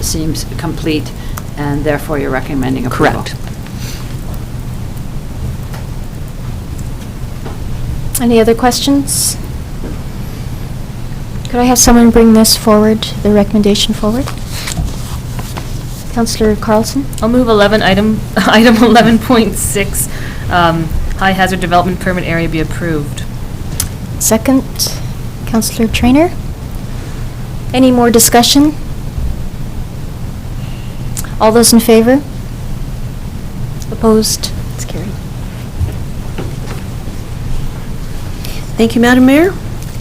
O: seems complete, and therefore you're recommending approval.
E: Correct.
A: Any other questions? Could I have someone bring this forward, the recommendation forward? Councillor Carlson?
L: I'll move item 11.6, high hazard development permit area be approved.
A: Second, Councillor Traynor? Any more discussion? All those in favor? Opposed? It's carried.
E: Thank you, Madam Mayor.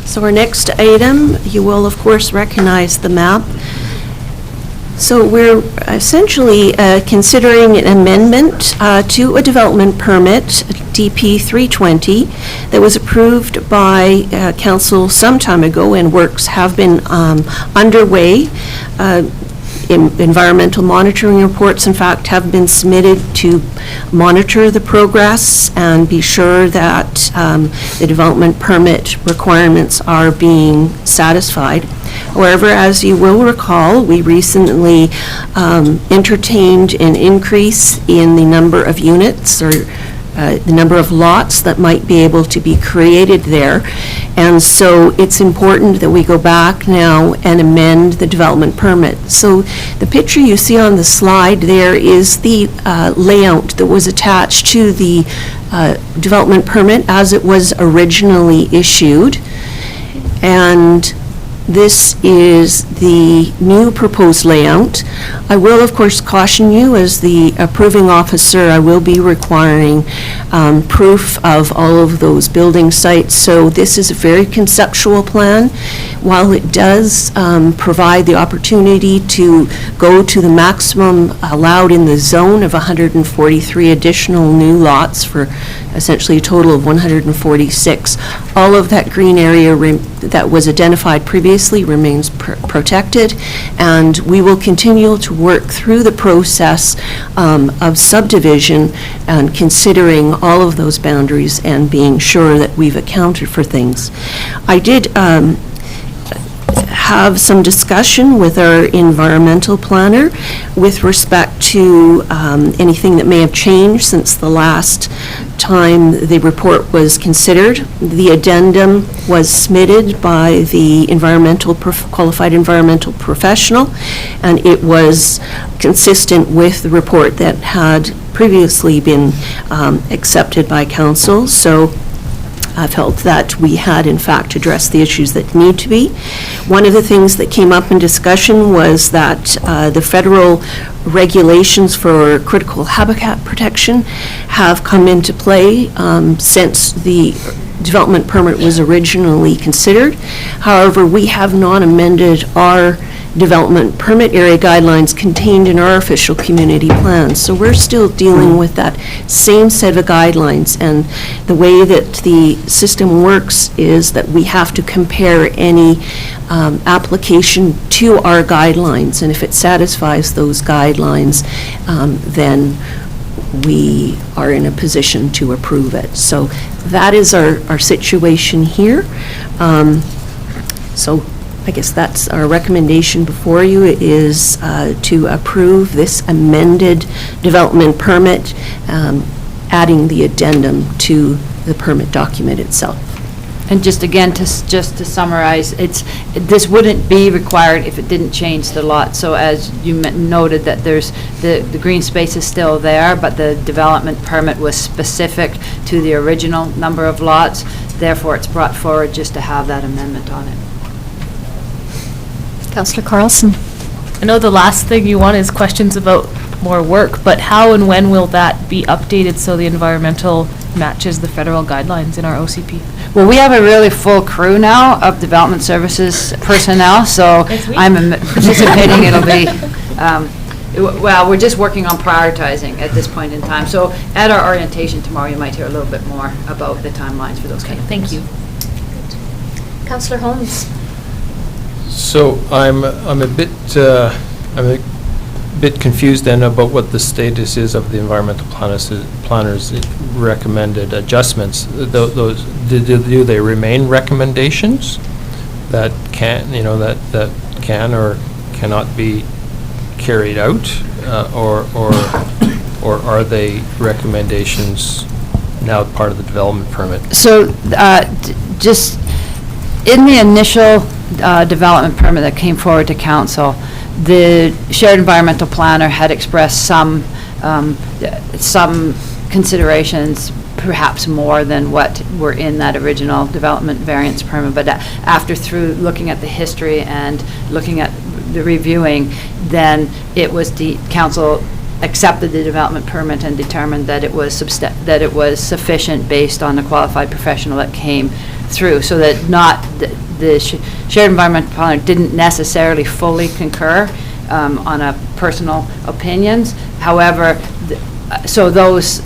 E: So our next item, you will of course recognize the map. So we're essentially considering an amendment to a development permit, DP 320, that was approved by council some time ago, and works have been underway. Environmental monitoring reports, in fact, have been submitted to monitor the progress and be sure that the development permit requirements are being satisfied. However, as you will recall, we recently entertained an increase in the number of units or the number of lots that might be able to be created there. And so it's important that we go back now and amend the development permit. So the picture you see on the slide there is the layout that was attached to the development permit as it was originally issued. And this is the new proposed layout. I will, of course, caution you, as the approving officer, I will be requiring proof of all of those building sites. So this is a very conceptual plan. While it does provide the opportunity to go to the maximum allowed in the zone of 143 additional new lots for essentially a total of 146, all of that green area that was identified previously remains protected, and we will continue to work through the process of subdivision and considering all of those boundaries and being sure that we've accounted for things. I did have some discussion with our environmental planner with respect to anything that may have changed since the last time the report was considered. The addendum was submitted by the qualified environmental professional, and it was consistent with the report that had previously been accepted by council. So I felt that we had, in fact, addressed the issues that need to be. One of the things that came up in discussion was that the federal regulations for critical habitat protection have come into play since the development permit was originally considered. However, we have not amended our development permit area guidelines contained in our official community plans. So we're still dealing with that same set of guidelines, and the way that the system works is that we have to compare any application to our guidelines, and if it satisfies those guidelines, then we are in a position to approve it. So that is our situation here. So I guess that's our recommendation before you, is to approve this amended development permit, adding the addendum to the permit document itself.
O: And just again, just to summarize, this wouldn't be required if it didn't change the lot. So as you noted, that there's, the green space is still there, but the development permit was specific to the original number of lots. Therefore, it's brought forward just to have that amendment on it.
A: Councillor Carlson.
L: I know the last thing you want is questions about more work, but how and when will that be updated so the environmental matches the federal guidelines in our OCP?
O: Well, we have a really full crew now of development services personnel, so I'm anticipating it'll be, well, we're just working on prioritizing at this point in time. So at our orientation tomorrow, you might hear a little bit more about the timelines for those kind of things.
L: Thank you.
A: Councillor Holmes.
N: So I'm a bit confused then about what the status is of the environmental planners recommended adjustments. Do they remain recommendations that can, that can or cannot be carried out, or are they recommendations now part of the development permit?
O: So just in the initial development permit that came forward to council, the shared environmental planner had expressed some considerations, perhaps more than what were in that original development variance permit. But through looking at the history and looking at the reviewing, then it was council accepted the development permit and determined that it was sufficient based on the qualified professional that came through, so that the shared environmental planner didn't necessarily fully concur on a personal opinions. However, so those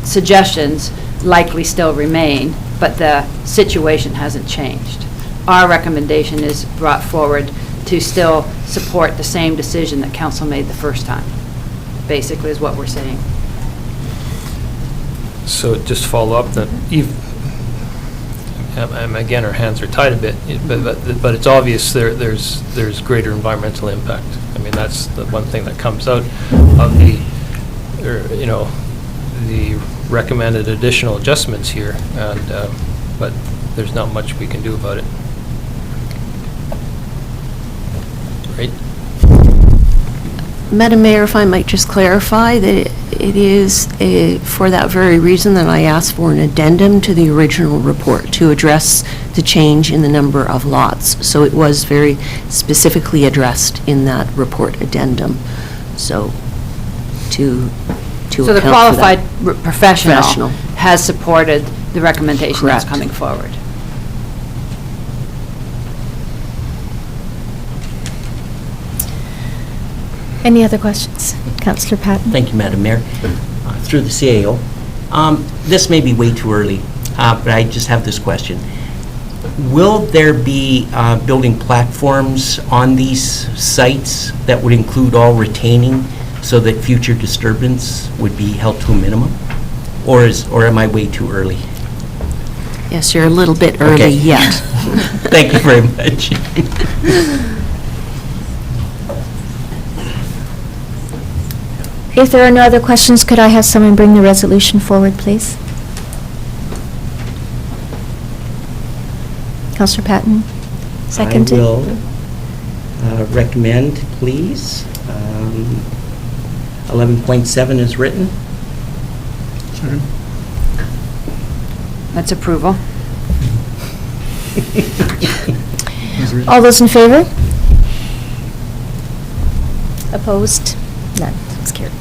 O: suggestions likely still remain, but the situation hasn't changed. Our recommendation is brought forward to still support the same decision that council made the first time, basically, is what we're saying.
N: So just follow up that again, our hands are tied a bit, but it's obvious there's greater environmental impact. I mean, that's the one thing that comes out of the recommended additional adjustments here, and, but there's not much we can do about it. Right?
E: Madam Mayor, if I might just clarify that it is for that very reason that I asked for an addendum to the original report to address the change in the number of lots. So it was very specifically addressed in that report addendum. So to
O: So the
E: account for
O: qualified
E: that.
O: professional has supported the recommendation that's
E: Correct.
O: coming forward.
A: Any other questions? Councillor Patton?
F: Thank you, Madam Mayor. Through the CAO, this may be way too early, but I just have this question. Will there be building platforms on these sites that would include all retaining so that future disturbance would be held to a minimum? Or am I way too early?
E: Yes, you're a little bit early
F: Okay.
E: yet.
F: Thank you very much.
A: If there are no other questions, could I have someone bring the resolution forward, please? Councillor Patton, seconded.
F: I will recommend, please. 11.7 is written.
O: That's approval.
A: All those in favor? Opposed? None. It's carried.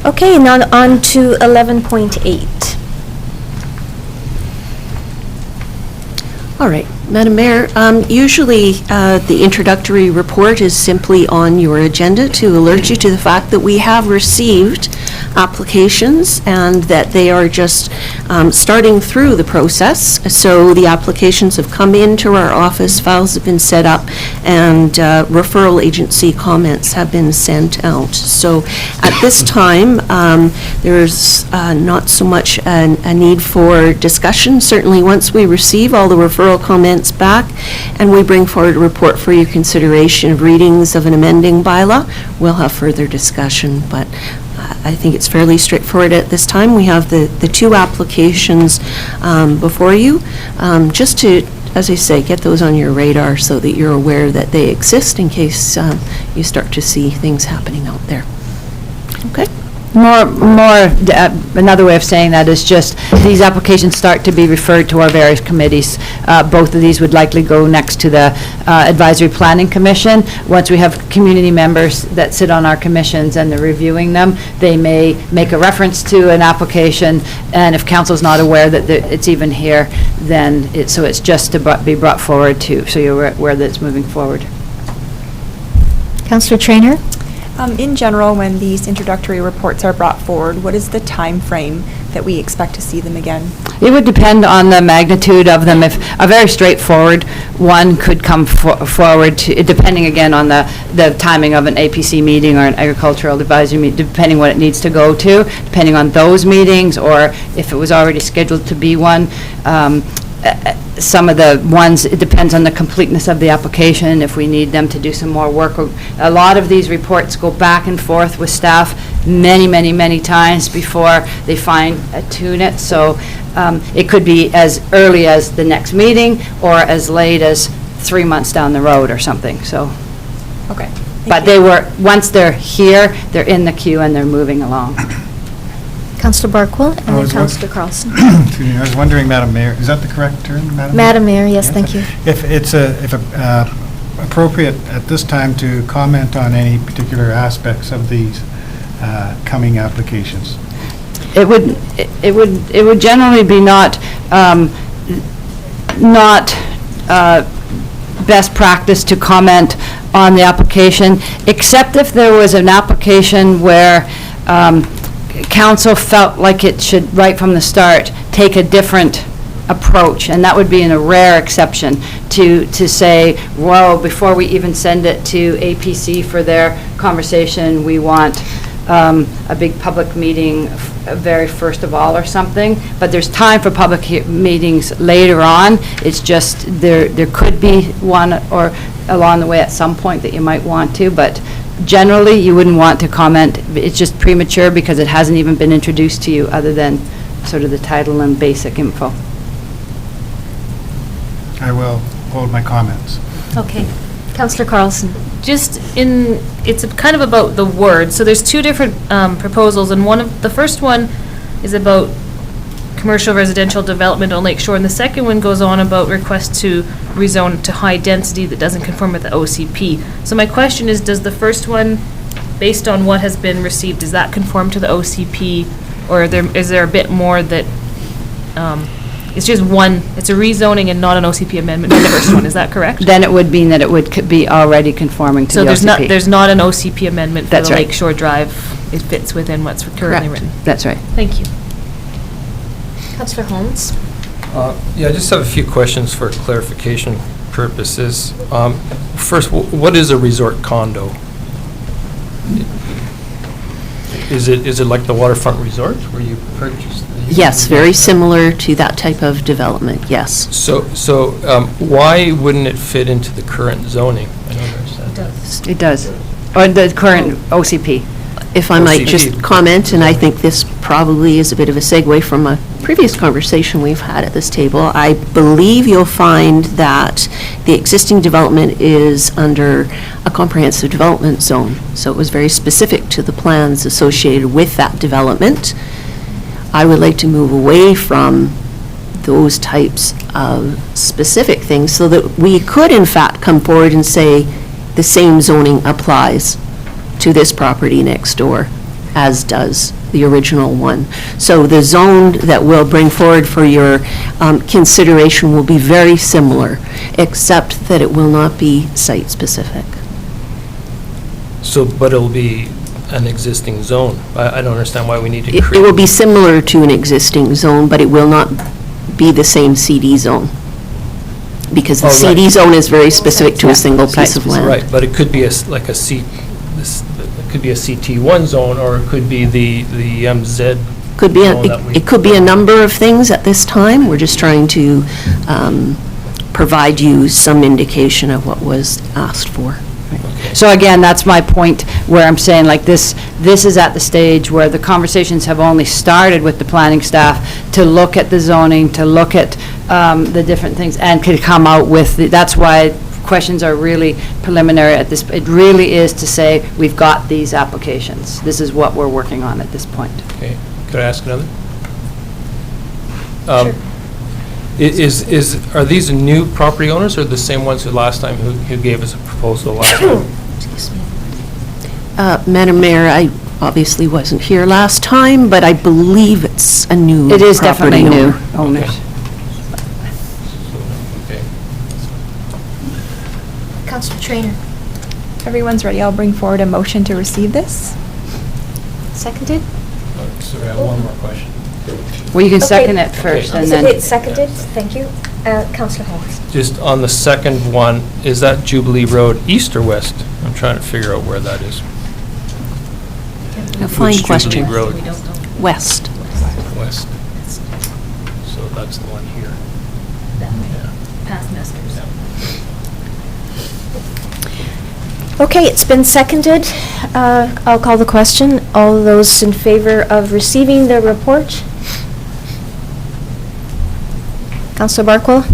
A: Okay, now on to 11.8.
E: All right, Madam Mayor, usually the introductory report is simply on your agenda to alert you to the fact that we have received applications and that they are just starting through the process. So the applications have come into our office, files have been set up, and referral agency comments have been sent out. So at this time, there's not so much a need for discussion. Certainly, once we receive all the referral comments back and we bring forward a report for your consideration of readings of an amending bylaw, we'll have further discussion. But I think it's fairly straightforward at this time. We have the two applications before you, just to, as I say, get those on your radar so that you're aware that they exist in case you start to see things happening out there. Okay?
O: Another way of saying that is just, these applications start to be referred to our various committees. Both of these would likely go next to the Advisory Planning Commission. Once we have community members that sit on our commissions and they're reviewing them, they may make a reference to an application, and if council's not aware that it's even here, then it's just to be brought forward to, so you're aware that it's moving forward.
A: Councillor Traynor?
G: In general, when these introductory reports are brought forward, what is the time frame that we expect to see them again?
O: It would depend on the magnitude of them. If a very straightforward one could come forward, depending again on the timing of an APC meeting or an agricultural advisory meeting, depending what it needs to go to, depending on those meetings, or if it was already scheduled to be one. Some of the ones, it depends on the completeness of the application, if we need them to do some more work. A lot of these reports go back and forth with staff many times before they fine-tune it. So it could be as early as the next meeting or as late as 3 months down the road or something, so.
G: Okay.
O: But they were, once they're here, they're in the queue and they're moving along.
A: Councillor Barquil and then
M: was won-
A: Councillor Carlson.
M: Excuse me, I was wondering, Madam Mayor, is that the correct term, Madam Mayor?
A: Madam Mayor, yes, thank you.
M: If it's appropriate at this time to comment on any particular aspects of these coming applications.
O: It would generally be not best practice to comment on the application, except if there was an application where council felt like it should, right from the start, take a different approach, and that would be in a rare exception to say, whoa, before we even send it to APC for their conversation, we want a big public meeting very first of all or something, but there's time for public meetings later on. It's just, there could be one or along the way at some point that you might want to, but generally, you wouldn't want to comment. It's just premature because it hasn't even been introduced to you, other than sort of the title and basic info.
M: I will hold my comments.
A: Okay. Counselor Carlson.
L: It's kind of about the words. So there's two different proposals, and the first one is about commercial residential development on Lake Shore, and the second one goes on about request to rezone to high density that doesn't conform with the OCP. So my question is, does the first one, based on what has been received, does that conform to the OCP, or is there a bit more that, it's just one, it's a rezoning and not an OCP amendment for the first one, is that correct?
O: Then it would mean that it would be already conforming to the OCP.
L: So there's not an OCP amendment for
O: That's
L: the
O: right.
L: Lake Shore Drive, it fits within what's currently written?
O: That's right.
L: Thank you.
A: Counselor Holmes.
N: Yeah, I just have a few questions for clarification purposes. First, what is a resort condo? Is it like the waterfront resort where you purchase?
E: Yes, very similar to that type of development, yes.
N: So why wouldn't it fit into the current zoning? I don't understand.
O: It does. Or the current OCP.
E: If I might
N: OCP.
E: just comment, and I think this probably is a bit of a segue from a previous conversation we've had at this table, I believe you'll find that the existing development is under a comprehensive development zone. So it was very specific to the plans associated with that development. I would like to move away from those types of specific things so that we could in fact come forward and say the same zoning applies to this property next door, as does the original one. So the zone that we'll bring forward for your consideration will be very similar, except that it will not be site-specific.
N: So, but it'll be an existing zone. I don't understand why we need to
E: It
N: create.
E: will be similar to an existing zone, but it will not be the same CD zone, because the
N: Oh, right.
E: CD zone is very specific to a single piece of land.
N: Right, but it could be like a C, it could be a CT1 zone, or it could be the MZ.
E: Could be,
N: zone that we-
E: it could be a number of things at this time. We're just trying to provide you some indication of what was asked for.
O: So again, that's my point, where I'm saying, like, this is at the stage where the conversations have only started with the planning staff to look at the zoning, to look at the different things, and could come out with, that's why questions are really preliminary at this. It really is to say, we've got these applications. This is what we're working on at this point.
N: Okay, could I ask another?
A: Sure.
N: Are these new property owners, or the same ones who last time, who gave us a proposal last time?
A: Excuse me.
E: Madam Mayor, I obviously wasn't here last time, but I believe it's a new
O: It is
E: property
O: definitely new
E: owner.
O: owners.
N: Okay.
A: Counselor Trainer.
G: Everyone's ready. I'll bring forward a motion to receive this.
A: Seconded?
N: Sorry, I have one more question.
O: Well, you can
A: Okay.
O: second it first, and
A: So
O: then...
A: it's seconded, thank you. Counselor Holmes.
N: Just on the second one, is that Jubilee Road east or west? I'm trying to figure out where that is.
E: A fine
N: Which
E: question.
N: Jubilee Road?
E: West.
N: West. So that's the one here.
L: Past Mesters.
A: Okay, it's been seconded. I'll call the question. All those in favor of receiving the report? Counselor Barkwell?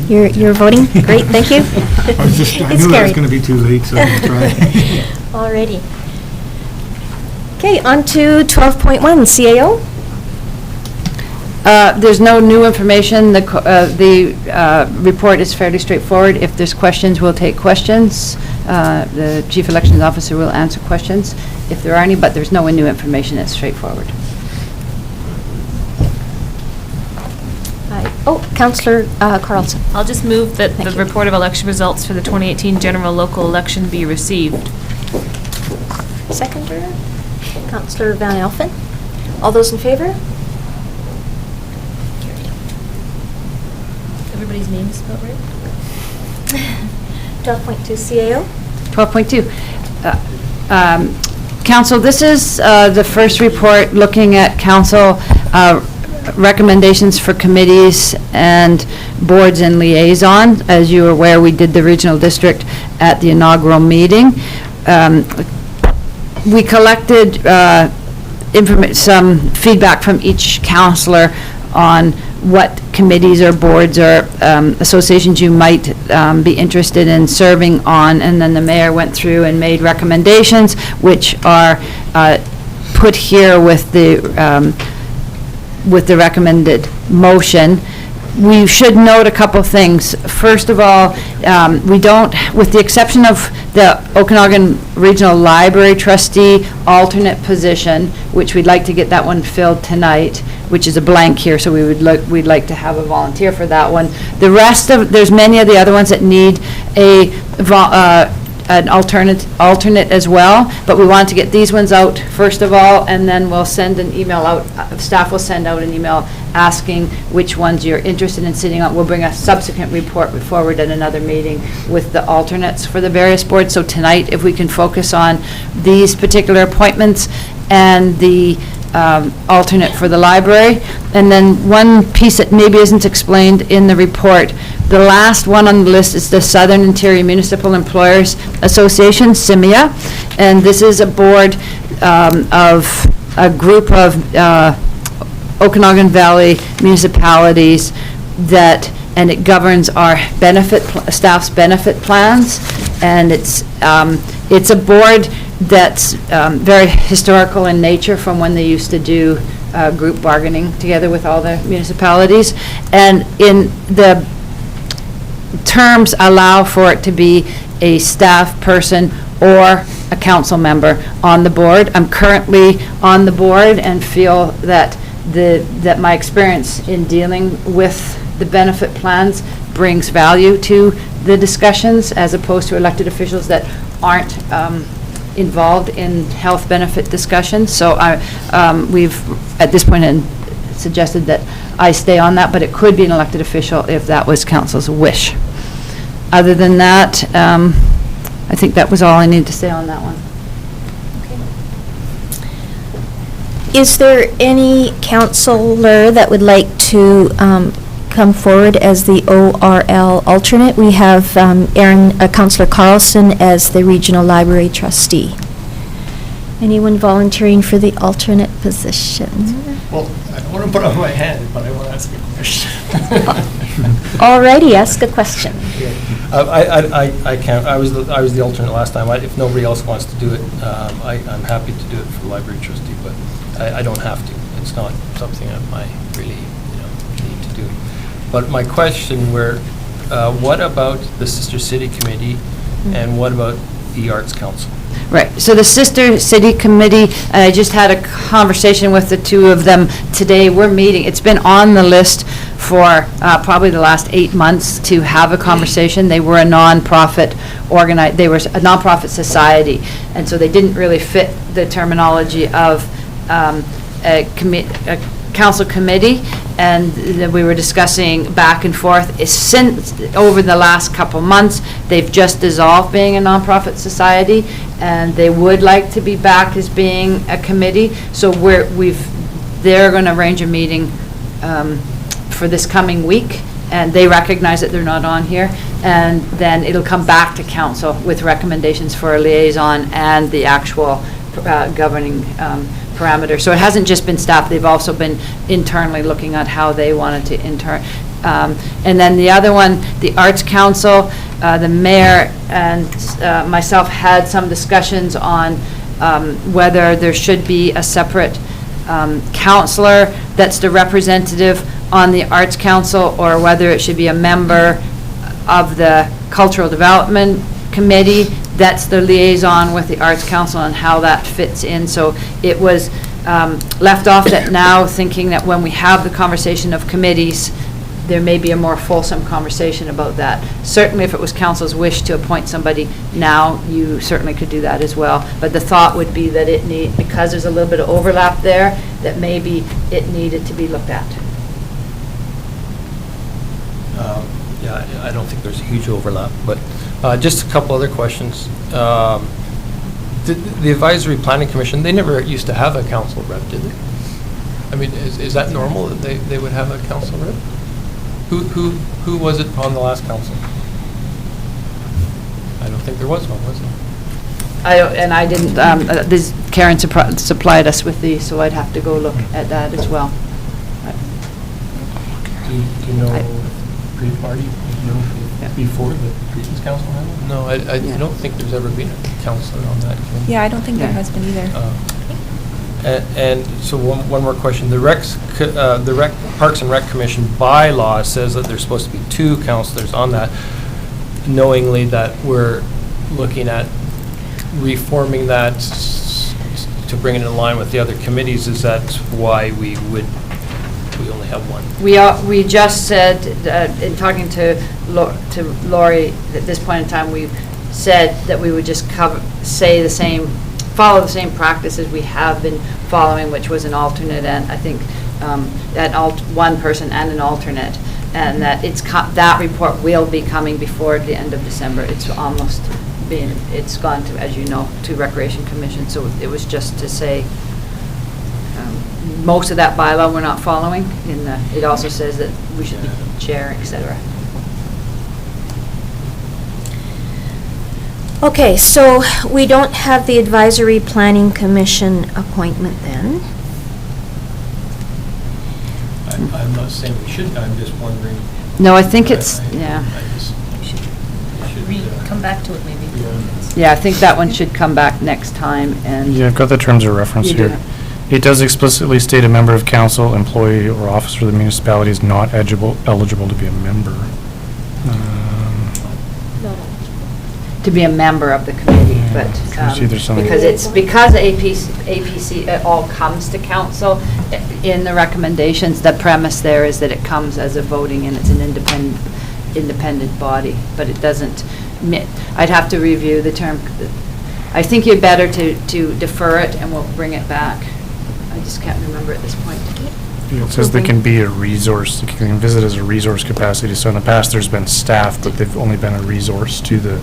A: You're voting? Great, thank you.
M: I
A: It's
M: knew that was
A: carried.
M: going to be too late, so I'm going to try.
A: Alrighty. Okay, on to 12.1, CAO.
O: There's no new information. The report is fairly straightforward. If there's questions, we'll take questions. The Chief Elections Officer will answer questions if there are any, but there's no new information. It's straightforward.
A: Oh, Counselor Carlson.
L: I'll just move that
A: Thank
L: the
A: you.
L: report of election results for the 2018 general local election be received.
A: Seconder, Counselor Van Elfen. All those in favor? Carried.
L: Everybody's name is spelled right?
A: 12.2 CAO.
O: 12.2. Council, this is the first report looking at council recommendations for committees and boards and liaison. As you are aware, we did the regional district at the inaugural meeting. We collected some feedback from each councillor on what committees or boards or associations you might be interested in serving on, and then the mayor went through and made recommendations, which are put here with the recommended motion. We should note a couple things. First of all, we don't, with the exception of the Okanagan Regional Library Trustee alternate position, which we'd like to get that one filled tonight, which is a blank here, so we'd like to have a volunteer for that one. The rest of, there's many of the other ones that need an alternate as well, but we want to get these ones out first of all, and then we'll send an email out, staff will send out an email asking which ones you're interested in sitting on. We'll bring a subsequent report forward at another meeting with the alternates for the various boards. So tonight, if we can focus on these particular appointments and the alternate for the library. And then one piece that maybe isn't explained in the report, the last one on the list is the Southern Interior Municipal Employers Association, SIMIA, and this is a board of a group of Okanagan Valley municipalities that, and it governs our staff's benefit plans, and it's a board that's very historical in nature from when they used to do group bargaining together with all the municipalities. And in the terms allow for it to be a staff person or a council member on the board. I'm currently on the board and feel that that my experience in dealing with the benefit plans brings value to the discussions as opposed to elected officials that aren't involved in health benefit discussions. So we've, at this point, suggested that I stay on that, but it could be an elected official if that was council's wish. Other than that, I think that was all I need to say on that one.
A: Is there any councillor that would like to come forward as the ORL alternate? We have Councillor Carlson as the Regional Library Trustee. Anyone volunteering for the alternate position?
D: Well, I don't want to put up my hand, but I want to ask a question.
A: Alrighty, ask a question.
N: I can't, I was the alternate last time. If nobody else wants to do it, I'm happy to do it for the library trustee, but I don't have to. It's not something I really, need to do. But my question what about the Sister City Committee and what about the Arts Council?
O: Right, so the Sister City Committee, I just had a conversation with the two of them today. We're meeting, it's been on the list for probably the last 8 months to have a conversation. They were a nonprofit they were a nonprofit society, and so they didn't really fit the terminology of a council committee, and we were discussing back and forth. Since over the last couple months, they've just dissolved being a nonprofit society, and they would like to be back as being a committee. So they're going to arrange a meeting for this coming week, and they recognize that they're not on here, and then it'll come back to council with recommendations for a liaison and the actual governing parameter. So it hasn't just been staff, they've also been internally looking at how they wanted to and then the other one, the Arts Council, the mayor and myself had some discussions on whether there should be a separate counselor that's the representative on the Arts Council, or whether it should be a member of the Cultural Development Committee that's the liaison with the Arts Council, and how that fits in. So it was left off that now, thinking that when we have the conversation of committees, there may be a more fulsome conversation about that. Certainly, if it was council's wish to appoint somebody now, you certainly could do that as well. But the thought would be that because there's a little bit of overlap there, that maybe it needed to be looked at.
N: I don't think there's a huge overlap, but just a couple other questions. The Advisory Planning Commission, they never used to have a council rep, did they? I mean, is that normal that they would have a council rep? Who was it on the last council? I don't think there was one, was there?
O: I didn't, Karen supplied us with these, so I'd have to go look at that as well.
N: Do you know pre-party, before the previous council had one? No, I don't think there's ever been a councilor on that committee.
G: Yeah, I don't think there has been either.
N: And so one more question. The Parks and Rec Commission bylaw says that there's supposed to be 2 councilors on that, knowingly that we're looking at reforming that to bring it in line with the other committees. Is that why we only have 1?
O: We just said, in talking to Lori, at this point in time, we said that we would just follow the same practices we have been following, which was an alternate, and I think one person and an alternate, and that that report will be coming before the end of December. It's almost it's gone to, as you know, to Recreation Commission, so it was just to say most of that bylaw we're not following. It also says that we should be chair, etc.
A: Okay, so we don't have the Advisory Planning Commission appointment then.
N: I'm not saying we shouldn't, I'm just wondering.
O: No, I think it's, yeah.
L: Come back to it maybe.
O: Yeah, I think that one should come back next time, and.
B: Yeah, I've got the terms of reference
O: You do.
B: here. It does explicitly state a member of council, employee, or officer of the municipality is not eligible to be a member.
O: To be a member of the committee, but
B: see there's something-
O: because APC, it all comes to council. In the recommendations, the premise there is that it comes as a voting, and it's an independent body, but it doesn't, I'd have to review the term. I think you're better to defer it, and we'll bring it back. I just can't remember at this point.
B: It says they can be a resource, they can visit as a resource capacity. So in the past, there's been staff, but they've only been a resource to the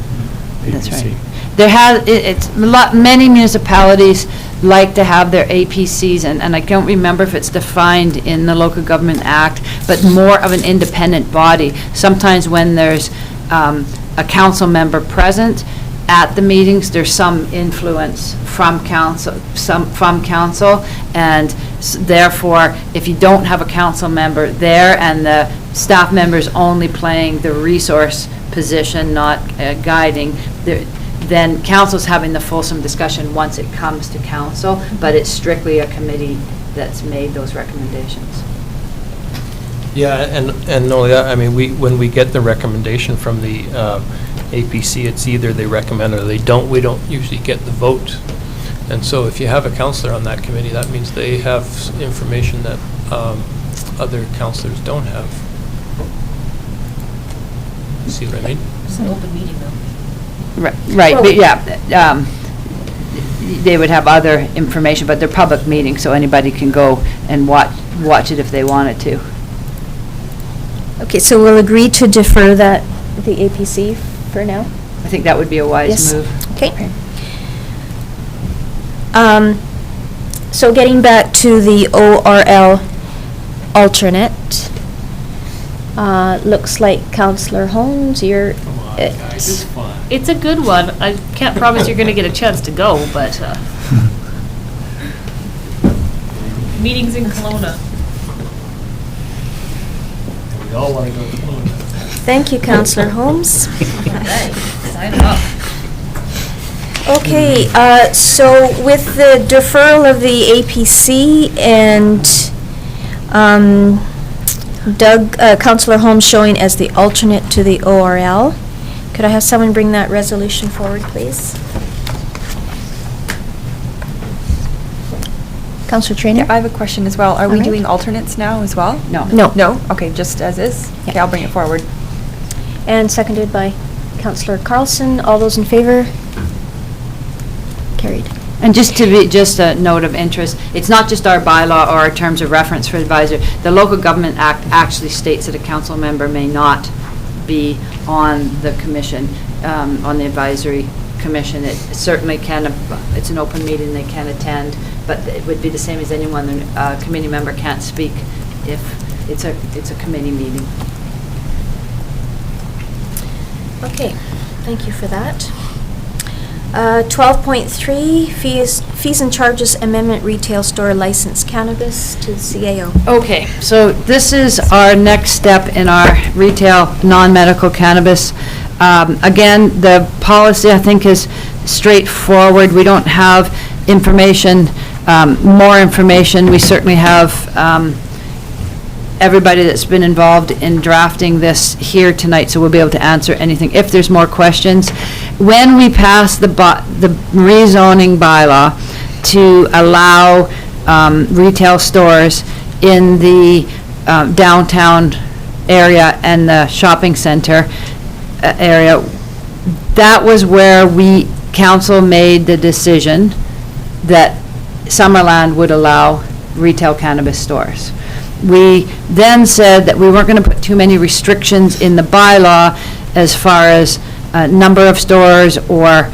B: APC.
O: That's right. Many municipalities like to have their APCs, and I don't remember if it's defined in the Local Government Act, but more of an independent body. Sometimes when there's a council member present at the meetings, there's some influence from council, and therefore, if you don't have a council member there and the staff members only playing the resource position, not guiding, then council's having the fulsome discussion once it comes to council, but it's strictly a committee that's made those recommendations.
N: Yeah, and not only that, I mean, when we get the recommendation from the APC, it's either they recommend or they don't. We don't usually get the vote. And so if you have a counselor on that committee, that means they have information that other counselors don't have. You see what I mean?
L: It's an open meeting though.
O: Right, but yeah, they would have other information, but they're public meetings, so anybody can go and watch it if they wanted to.
A: Okay, so we'll agree to defer the APC for now?
O: I think that would be a wise
A: Yes.
O: move.
A: Okay. So getting back to the ORL alternate, looks like Councillor Holmes, you're.
L: It's a good one. I can't promise you're going to get a chance to go, but meetings in Kelowna.
D: We all want to go to Kelowna.
A: Thank you, Councillor Holmes.
L: Right, sign up.
A: Okay, so with the deferral of the APC and Councillor Holmes showing as the alternate to the ORL, could I have someone bring that resolution forward, please? Councillor Traynor?
G: Yeah, I have a question as well. Are we
A: All right.
G: doing alternates now as well?
O: No.
A: No.
G: No? Okay, just as is?
A: Yeah.
G: Okay, I'll bring it forward.
A: And seconded by Councillor Carlson. All those in favor? Carried.
O: And just a note of interest, it's not just our bylaw or our terms of reference for advisor. The Local Government Act actually states that a council member may not be on the commission, on the advisory commission. It certainly can, it's an open meeting, they can attend, but it would be the same as anyone, a committee member can't speak if it's a committee meeting.
A: Okay, thank you for that. 12.3, fees and charges amendment retail store license cannabis to the CAO.
O: Okay, so this is our next step in our retail non-medical cannabis. Again, the policy, I think, is straightforward. We don't have information, more information. We certainly have everybody that's been involved in drafting this here tonight, so we'll be able to answer anything if there's more questions. When we pass the rezoning bylaw to allow retail stores in the downtown area and the shopping center area, that was where council made the decision that Summerland would allow retail cannabis stores. We then said that we weren't going to put too many restrictions in the bylaw as far as number of stores or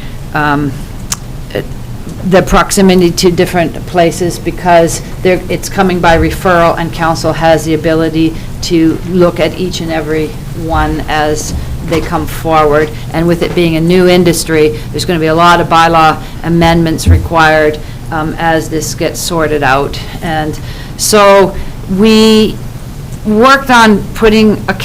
O: the proximity to different places, because it's coming by referral, and council has the ability to look at each and every one as they come forward. And with it being a new industry, there's going to be a lot of bylaw amendments required as this gets sorted out. And so we worked on putting a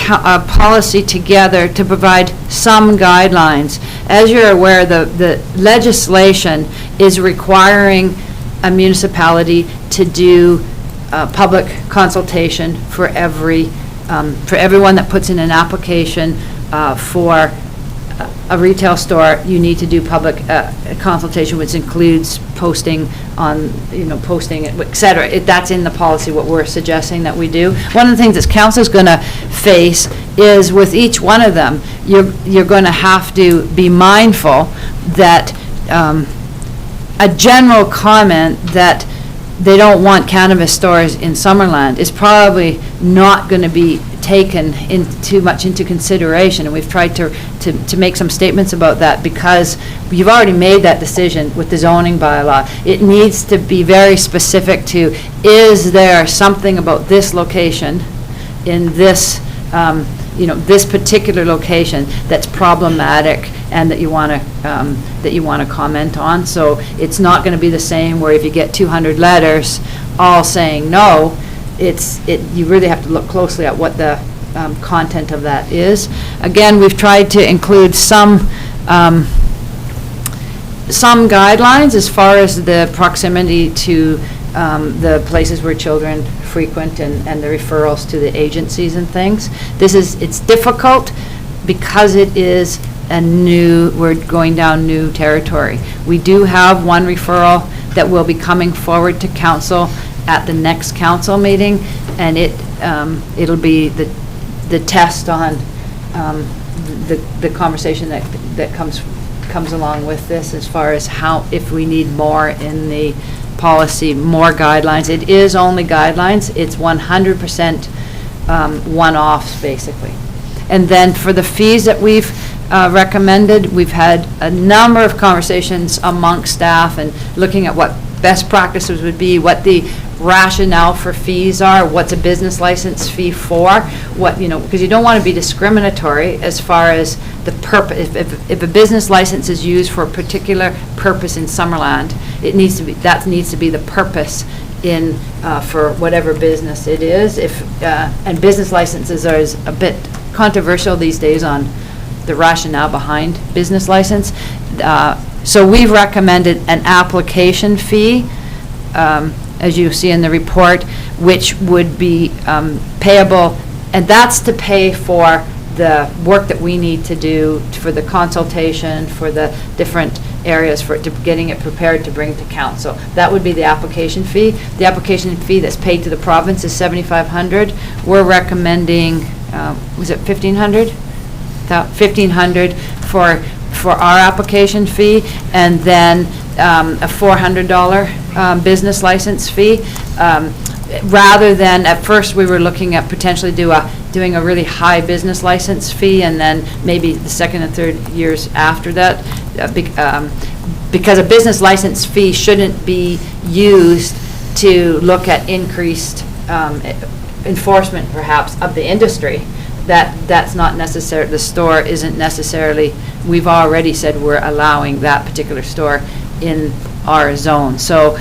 O: policy together to provide some guidelines. As you're aware, the legislation is requiring a municipality to do public consultation for everyone that puts in an application for a retail store. You need to do public consultation, which includes posting on, posting, et cetera. That's in the policy, what we're suggesting that we do. One of the things that council's going to face is with each one of them, you're going to have to be mindful that a general comment that they don't want cannabis stores in Summerland is probably not going to be taken too much into consideration, and we've tried to make some statements about that, because you've already made that decision with the zoning bylaw. It needs to be very specific to, is there something about this location in this this particular location that's problematic and that you want to comment on. So it's not going to be the same where if you get 200 letters all saying no, you really have to look closely at what the content of that is. Again, we've tried to include some guidelines as far as the proximity to the places where children frequent and the referrals to the agencies and things. It's difficult because it is we're going down new territory. We do have one referral that will be coming forward to council at the next council meeting, and it'll be the test on the conversation that comes along with this, as far as if we need more in the policy, more guidelines. It is only guidelines. It's 100% one-offs, basically. And then for the fees that we've recommended, we've had a number of conversations amongst staff and looking at what best practices would be, what the rationale for fees are, what's a business license fee for, because you don't want to be discriminatory as far as the purpose. If a business license is used for a particular purpose in Summerland, that needs to be the purpose for whatever business it is. And business licenses are a bit controversial these days on the rationale behind business license. So we've recommended an application fee, as you see in the report, which would be payable, and that's to pay for the work that we need to do for the consultation, for the different areas, getting it prepared to bring to council. That would be the application fee. The application fee that's paid to the province is $7,500. We're recommending, was it $1,500? $1,500 for our application fee, and then a $400 business license fee. Rather than, at first we were looking at potentially do a doing a really high business license fee, and then maybe the second and third years after that, because a business license fee shouldn't be used to look at increased enforcement perhaps of the industry. That's not necessary, the store isn't necessarily, we've already said we're allowing that particular store in our zone. So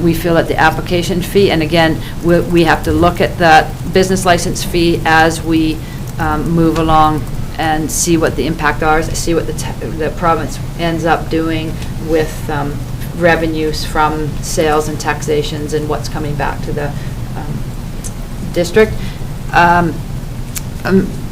O: we feel that the application fee, and again, we have to look at that business license fee as we move along and see what the impact are, see what the province ends up doing with revenues from sales and taxations and what's coming back to the district.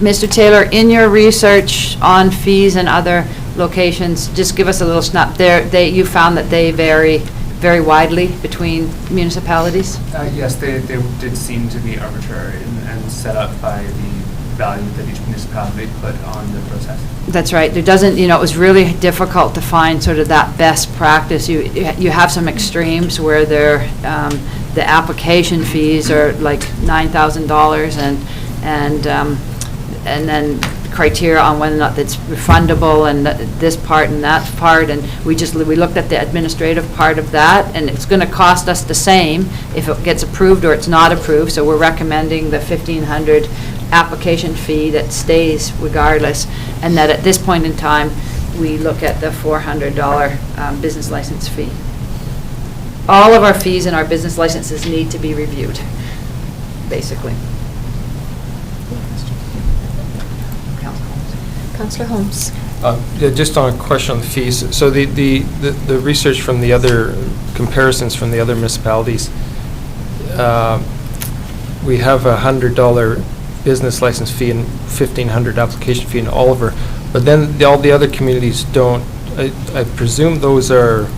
O: Mr. Taylor, in your research on fees and other locations, just give us a little snap. You found that they vary very widely between municipalities?
K: Yes, they did seem to be arbitrary and set up by the value that each municipality put on the process.
O: That's right. There doesn't, it was really difficult to find sort of that best practice. You have some extremes where the application fees are like $9,000 and then criteria on whether or not that's refundable and this part and that part, and we looked at the administrative part of that, and it's going to cost us the same if it gets approved or it's not approved, so we're recommending the $1,500 application fee that stays regardless, and that at this point in time, we look at the $400 business license fee. All of our fees and our business licenses need to be reviewed, basically.
A: Councillor Holmes.
N: Yeah, just on a question on the fees. So the research from the other comparisons from the other municipalities, we have a $100 business license fee and $1,500 application fee in Oliver, but then all the other communities don't. I presume those are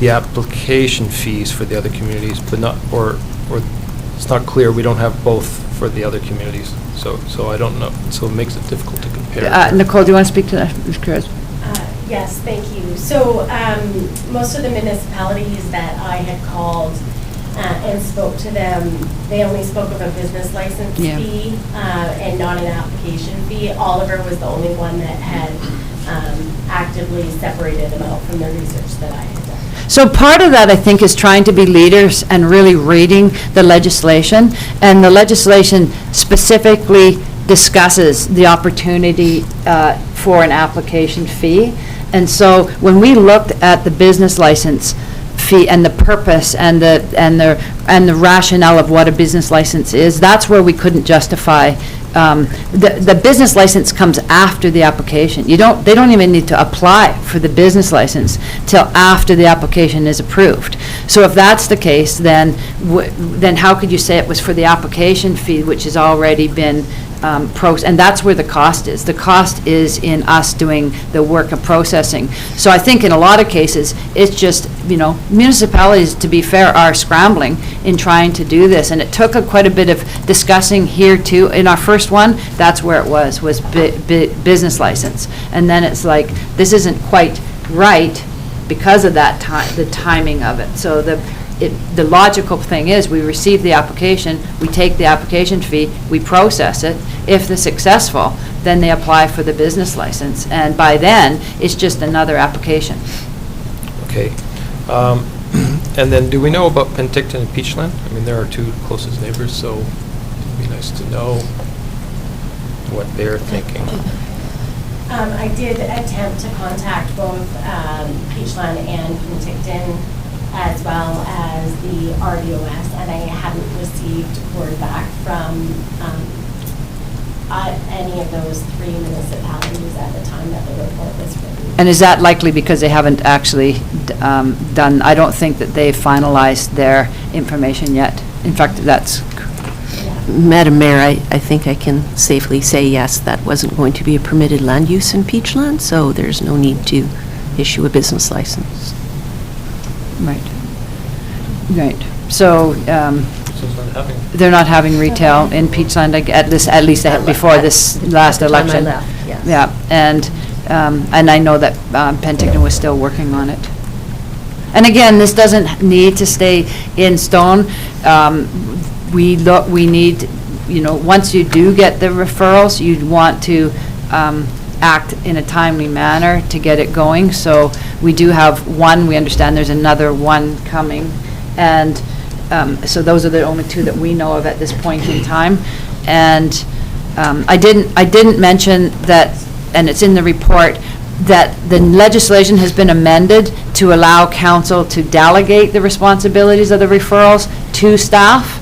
N: the application fees for the other communities, but not, or it's not clear. We don't have both for the other communities. So I don't know. So it makes it difficult to compare.
O: Nicole, do you want to speak to that, Ms. Cruz?
P: Yes, thank you. So most of the municipalities that I had called and spoke to them, they only spoke of a business license fee and not an application fee. Oliver was the only one that had actively separated them out from the research that I had done.
O: So part of that, I think, is trying to be leaders and really reading the legislation. And the legislation specifically discusses the opportunity for an application fee. And so when we looked at the business license fee and the purpose and the rationale of what a business license is, that's where we couldn't justify. The business license comes after the application. They don't even need to apply for the business license till after the application is approved. So if that's the case, then how could you say it was for the application fee, which has already been and that's where the cost is. The cost is in us doing the work of processing. So I think in a lot of cases, it's just, municipalities, to be fair, are scrambling in trying to do this. And it took quite a bit of discussing here too. In our first one, that's where it was business license. And then it's like, this isn't quite right because of that the timing of it. So the logical thing is we receive the application, we take the application fee, we process it. If they're successful, then they apply for the business license. And by then, it's just another application.
N: Okay. And then do we know about Penticton and Peachland? I mean, they're our two closest neighbors, so it'd be nice to know what they're thinking.
P: I did attempt to contact both Peachland and Penticton, as well as the RDOS, and I hadn't received word back from any of those three municipalities at the time that the report was written.
O: And is that likely because they haven't actually done, I don't think that they've finalized their information yet. In fact, that's...
E: Madam Mayor, I think I can safely say yes, that wasn't going to be a permitted land use in Peachland, so there's no need to issue a business license.
O: Right. Right. So they're not having retail in Peachland, at least they had before this last election.
E: Yes.
O: Yeah, and I know that Penticton was still working on it. And again, this doesn't need to stay in stone. We need once you do get the referrals, you'd want to act in a timely manner to get it going. So we do have one, we understand there's another one coming, and so those are the only two that we know of at this point in time. And I didn't mention that, and it's in the report, that the legislation has been amended to allow council to delegate the responsibilities of the referrals to staff.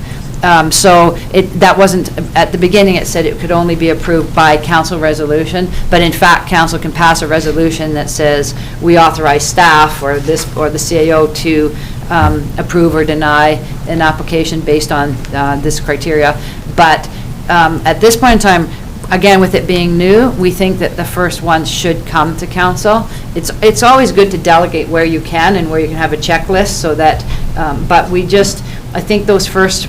O: So that wasn't, at the beginning, it said it could only be approved by council resolution, but in fact, council can pass a resolution that says we authorize staff or the CAO to approve or deny an application based on this criteria. But at this point in time, again, with it being new, we think that the first ones should come to council. It's always good to delegate where you can and where you can have a checklist so that, but I think those first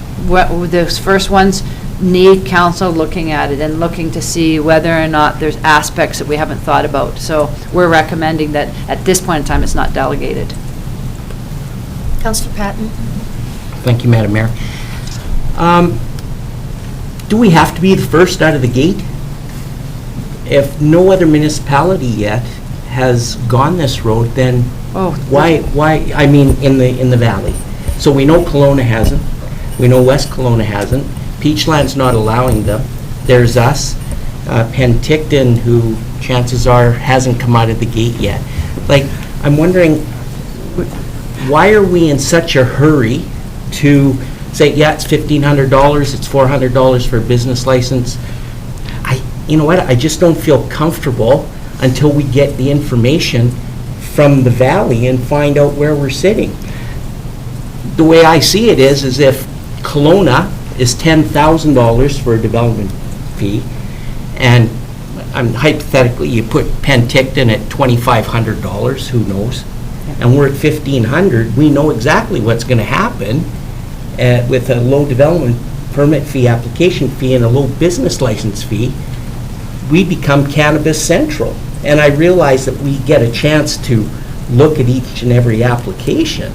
O: ones need council looking at it and looking to see whether or not there's aspects that we haven't thought about. So we're recommending that at this point in time, it's not delegated.
A: Councillor Patton?
F: Thank you, Madam Mayor. Do we have to be the first out of the gate? If no other municipality yet has gone this road, then why, I mean, in the valley? So we know Kelowna hasn't, we know West Kelowna hasn't, Peachland's not allowing them, there's us, Penticton, who chances are hasn't come out of the gate yet. Like, I'm wondering, why are we in such a hurry to say, yeah, it's $1,500, it's $400 for a business license? You know what, I just don't feel comfortable until we get the information from the valley and find out where we're sitting. The way I see it is if Kelowna is $10,000 for a development fee, and hypothetically you put Penticton at $2,500, who knows, and we're at $1,500, we know exactly what's going to happen with a low development permit fee, application fee, and a low business license fee. We become Cannabis Central. And I realize that we get a chance to look at each and every application.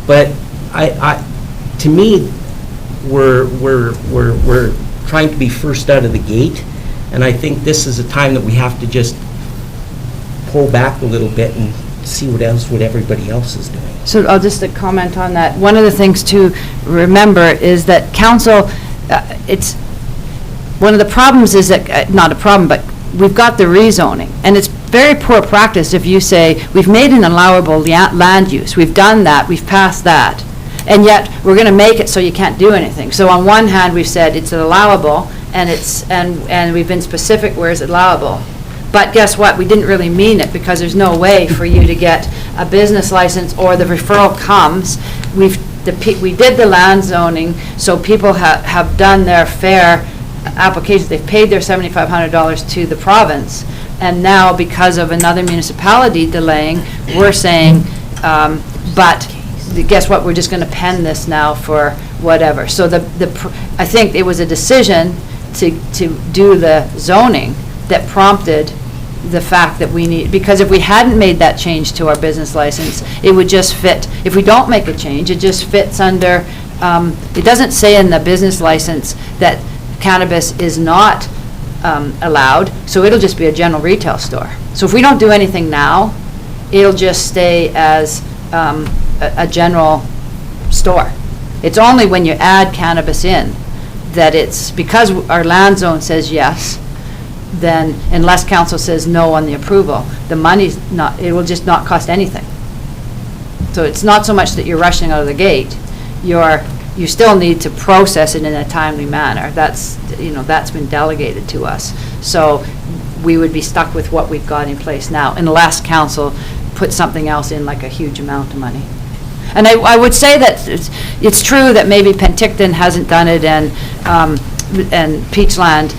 F: But to me, we're trying to be first out of the gate, and I think this is a time that we have to just pull back a little bit and see what everybody else is doing.
O: So I'll just comment on that. One of the things to remember is that council, one of the problems is that, not a problem, but we've got the rezoning, and it's very poor practice if you say, we've made an allowable land use, we've done that, we've passed that, and yet we're going to make it so you can't do anything. So on one hand, we've said it's allowable, and we've been specific where it's allowable. But guess what? We didn't really mean it, because there's no way for you to get a business license or the referral comes. We did the land zoning, so people have done their fair applications. They've paid their $7,500 to the province, and now because of another municipality delaying, we're saying, but guess what? We're just going to pen this now for whatever. So I think it was a decision to do the zoning that prompted the fact that we need, because if we hadn't made that change to our business license, it would just fit, if we don't make a change, it just fits under, it doesn't say in the business license that cannabis is not allowed, so it'll just be a general retail store. So if we don't do anything now, it'll just stay as a general store. It's only when you add cannabis in that it's, because our land zone says yes, then unless council says no on the approval, the money's not, it will just not cost anything. So it's not so much that you're rushing out of the gate, you still need to process it in a timely manner. That's been delegated to us. So we would be stuck with what we've got in place now, unless council puts something else in, like a huge amount of money. And I would say that it's true that maybe Penticton hasn't done it and Peachland,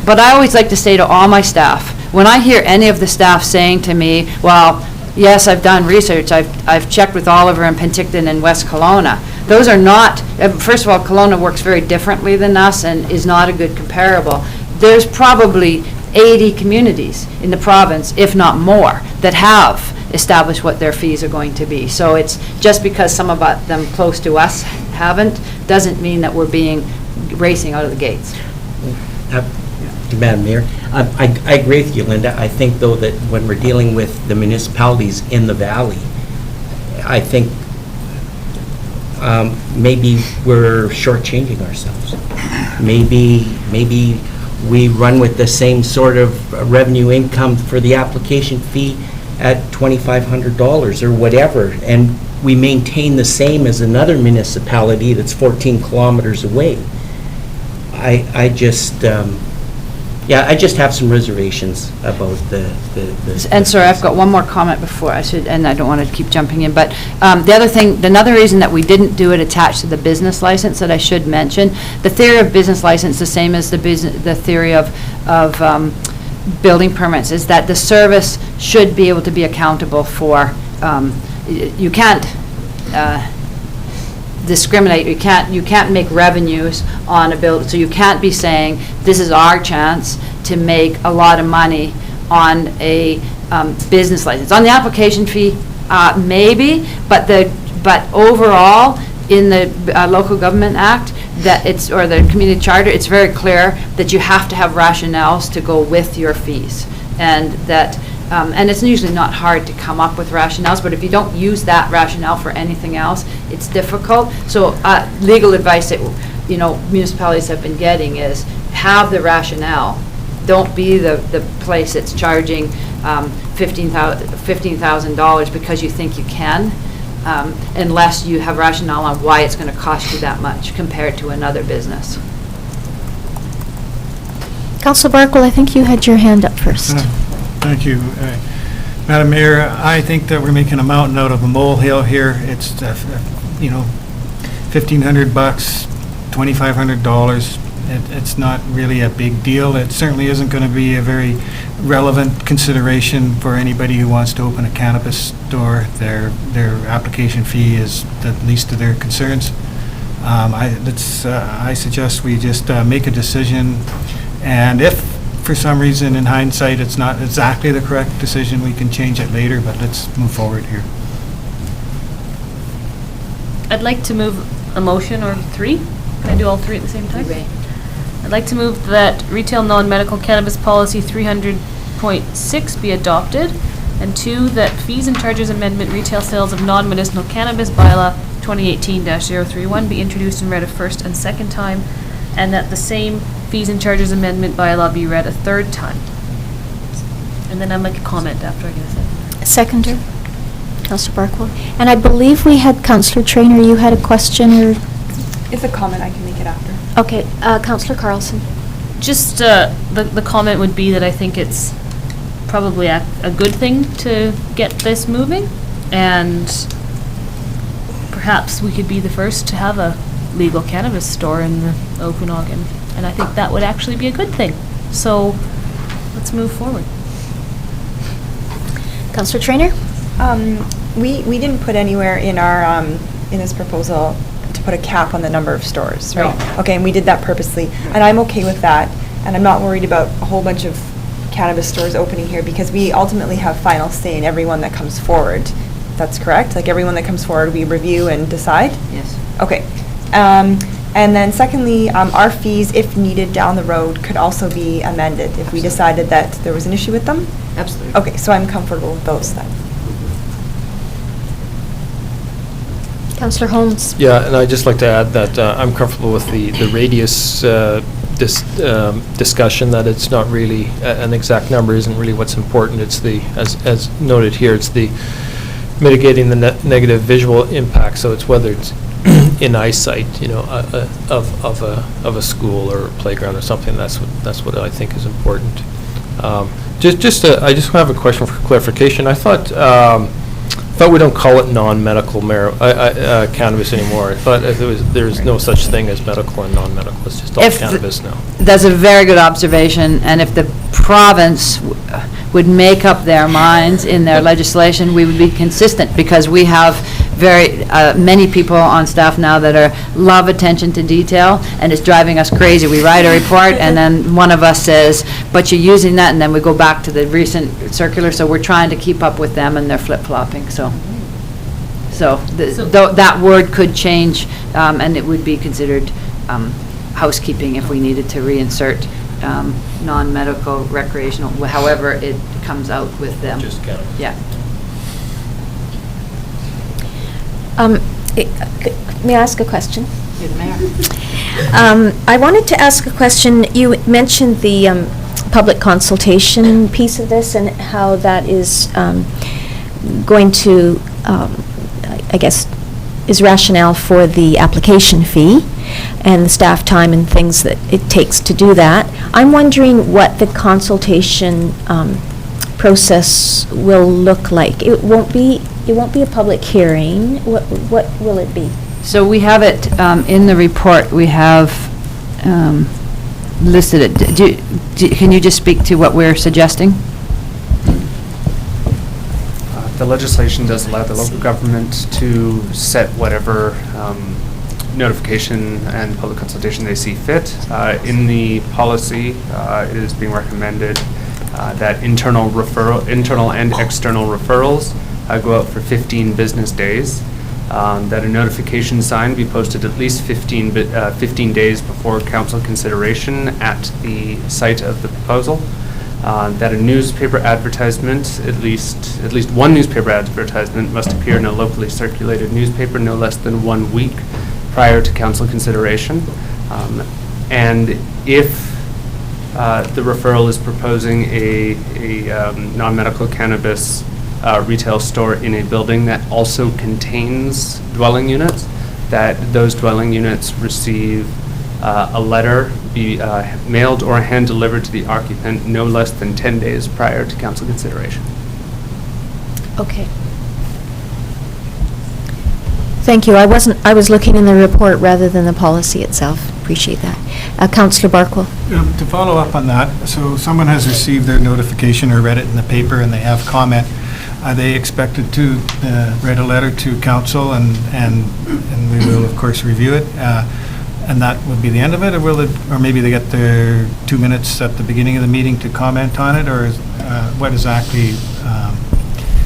O: but I always like to say to all my staff, when I hear any of the staff saying to me, well, yes, I've done research, I've checked with Oliver and Penticton and West Kelowna, those are not, first of all, Kelowna works very differently than us and is not a good comparable. There's probably 80 communities in the province, if not more, that have established what their fees are going to be. So it's just because some of them close to us haven't, doesn't mean that we're being racing out of the gates.
F: Madam Mayor, I agree with you, Linda. I think, though, that when we're dealing with the municipalities in the valley, I think maybe we're shortchanging ourselves. Maybe we run with the same sort of revenue income for the application fee at $2,500 or whatever, and we maintain the same as another municipality that's 14 kilometers away. I just have some reservations about the.
O: And sorry, I've got one more comment before I should, and I don't want to keep jumping in, but another reason that we didn't do it attached to the business license that I should mention, the theory of business license, the same as the theory of building permits, is that the service should be able to be accountable for, you can't discriminate, you can't make revenues on a building, so you can't be saying, this is our chance to make a lot of money on a business license. On the application fee, maybe, but overall, in the Local Government Act, or the Community Charter, it's very clear that you have to have rationales to go with your fees, and that and it's usually not hard to come up with rationales, but if you don't use that rationale for anything else, it's difficult. So legal advice that municipalities have been getting is have the rationale. Don't be the place that's charging $15,000 because you think you can, unless you have rationale on why it's going to cost you that much compared to another business.
A: Councillor Barkle, I think you had your hand up first.
M: Thank you. Madam Mayor, I think that we're making a mountain out of a molehill here. It's, $1,500, $2,500. It's not really a big deal. It certainly isn't going to be a very relevant consideration for anybody who wants to open a cannabis store. Their application fee is the least of their concerns. I suggest we just make a decision, and if for some reason, in hindsight, it's not exactly the correct decision, we can change it later, but let's move forward here.
L: I'd like to move a motion or three. Can I do all three at the same time? I'd like to move that retail non-medical cannabis policy 300.6 be adopted, and 2, that fees and charges amendment retail sales of non-medicinal cannabis bylaw 2018-031 be introduced and read a first and second time, and that the same fees and charges amendment bylaw be read a third time. And then I'll make a comment after I get a second.
A: Seconder, Councillor Barkle. And I believe we had Councillor Traynor, you had a question or?
G: It's a comment, I can make it after.
A: Okay, Councillor Carlson.
L: Just the comment would be that I think it's probably a good thing to get this moving, and perhaps we could be the first to have a legal cannabis store in the Okanagan, and I think that would actually be a good thing. So let's move forward.
A: Councillor Traynor?
G: We didn't put anywhere in our in this proposal to put a cap on the number of stores, right?
O: No.
G: Okay, and we did that purposely, and I'm okay with that, and I'm not worried about a whole bunch of cannabis stores opening here because we ultimately have final say in everyone that comes forward. That's correct? Like everyone that comes forward, we review and decide?
O: Yes.
G: Okay. And then secondly, our fees, if needed down the road, could also be amended if we decided that there was an issue with them?
O: Absolutely.
G: Okay, so I'm comfortable with those then.
A: Councillor Holmes?
N: Yeah, and I'd just like to add that I'm comfortable with the radius discussion, that it's not really, an exact number isn't really what's important. It's the, as noted here, it's the mitigating the negative visual impact. So it's whether it's in eyesight, of a school or a playground or something. That's what I think is important. I just have a question for clarification. I thought we don't call it non-medical cannabis anymore. I thought there's no such thing as medical and non-medical. It's just all cannabis now.
O: That's a very good observation, and if the province would make up their minds in their legislation, we would be consistent, because we have many people on staff now that love attention to detail, and it's driving us crazy. We write a report, and then one of us says, but you're using that, and then we go back to the recent circular, so we're trying to keep up with them, and they're flip-flopping, so that word could change, and it would be considered housekeeping if we needed to reinsert non-medical, recreational, however it comes out with them.
D: Just count.
O: Yeah.
A: May I ask a question?
O: You're the mayor.
A: I wanted to ask a question. You mentioned the public consultation piece of this and how that is going to, I guess, is rationale for the application fee and the staff time and things that it takes to do that. I'm wondering what the consultation process will look like. It won't be a public hearing. What will it be?
O: So we have it in the report, we have listed it. Can you just speak to what we're suggesting?
K: The legislation does allow the local government to set whatever notification and public consultation they see fit. In the policy, it is being recommended that internal and external referrals go out for 15 business days. That a notification sign be posted at least 15 days before council consideration at the site of the proposal. That a newspaper advertisement, at least one newspaper advertisement must appear in a locally circulated newspaper no less than 1 week prior to council consideration. And if the referral is proposing a non-medical cannabis retail store in a building that also contains dwelling units, that those dwelling units receive a letter, be mailed or hand-delivered to the occupant no less than 10 days prior to council consideration.
A: Okay. Thank you. I was looking in the report rather than the policy itself. Appreciate that. Councillor Barkwell.
M: To follow up on that, so someone has received their notification or read it in the paper and they have comment. Are they expected to write a letter to council and we will of course review it? And that would be the end of it, or maybe they get their 2 minutes at the beginning of the meeting to comment on it, or what exactly?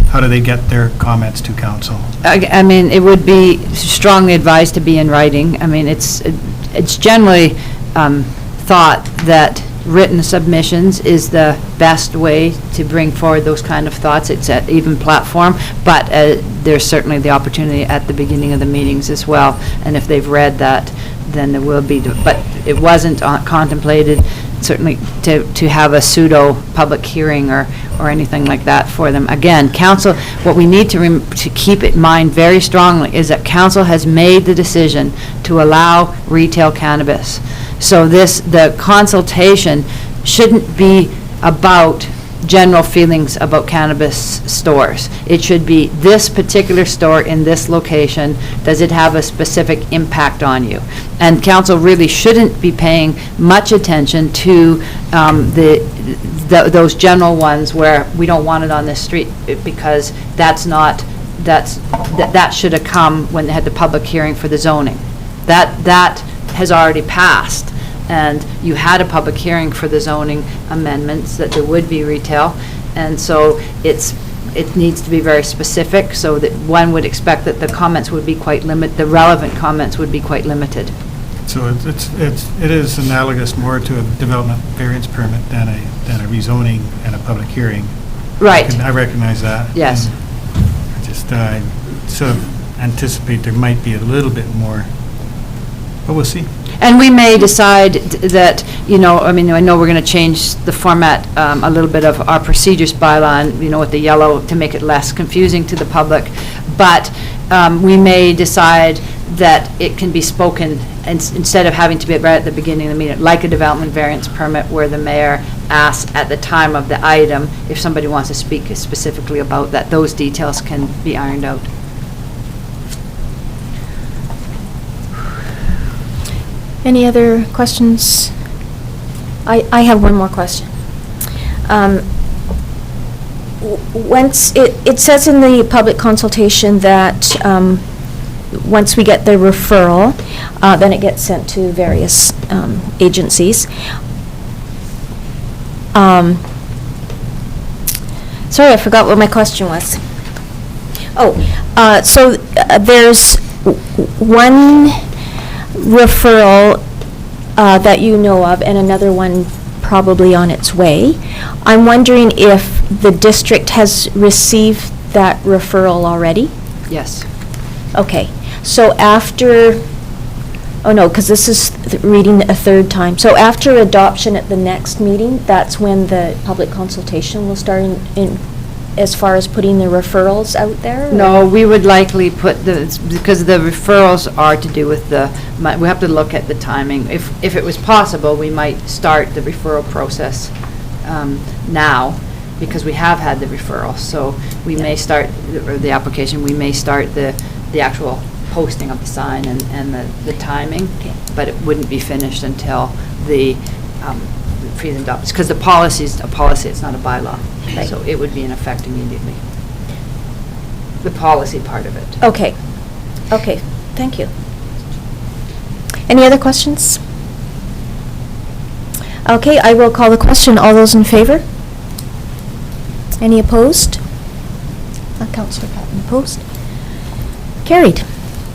M: How do they get their comments to council?
O: I mean, it would be strongly advised to be in writing. I mean, it's generally thought that written submissions is the best way to bring forward those kind of thoughts. It's an even platform, but there's certainly the opportunity at the beginning of the meetings as well. And if they've read that, then there will be, but it wasn't contemplated certainly to have a pseudo public hearing or anything like that for them. Again, council, what we need to keep in mind very strongly is that council has made the decision to allow retail cannabis. So the consultation shouldn't be about general feelings about cannabis stores. It should be this particular store in this location, does it have a specific impact on you? And council really shouldn't be paying much attention to those general ones where we don't want it on this street, because that should have come when they had the public hearing for the zoning. That has already passed. And you had a public hearing for the zoning amendments that there would be retail, and so it needs to be very specific, so that one would expect that the comments would be quite limited, the relevant comments would be quite limited.
M: So it is analogous more to a development variance permit than a rezoning and a public hearing.
O: Right.
M: I recognize that.
O: Yes.
M: And I sort of anticipate there might be a little bit more, but we'll see.
O: And we may decide that, I mean, I know we're going to change the format a little bit of our procedures bylaw, and, with the yellow to make it less confusing to the public. But we may decide that it can be spoken, instead of having to be right at the beginning of the meeting, like a development variance permit where the mayor asks at the time of the item if somebody wants to speak specifically about that. Those details can be ironed out.
A: Any other questions? I have one more question. Once it says in the public consultation that once we get the referral, then it gets sent to various agencies. Sorry, I forgot what my question was. So there's one referral that you know of, and another one probably on its way. I'm wondering if the district has received that referral already?
O: Yes.
A: Okay, so after, oh no, because this is reading a third time. So after adoption at the next meeting, that's when the public consultation will start in as far as putting the referrals out there?
O: No, we would likely put because the referrals are to do with we have to look at the timing. If it was possible, we might start the referral process now, because we have had the referral. So we may start the application, we may start the actual posting of the sign and the timing, but it wouldn't be finished until the freeze adopts, because the policy is a policy, it's not a bylaw.
A: Right.
O: So it would be in effect immediately. The policy part of it.
A: Okay, okay, thank you. Any other questions? Okay, I will call the question. All those in favor? Any opposed? Councillor Patton opposed? Carried.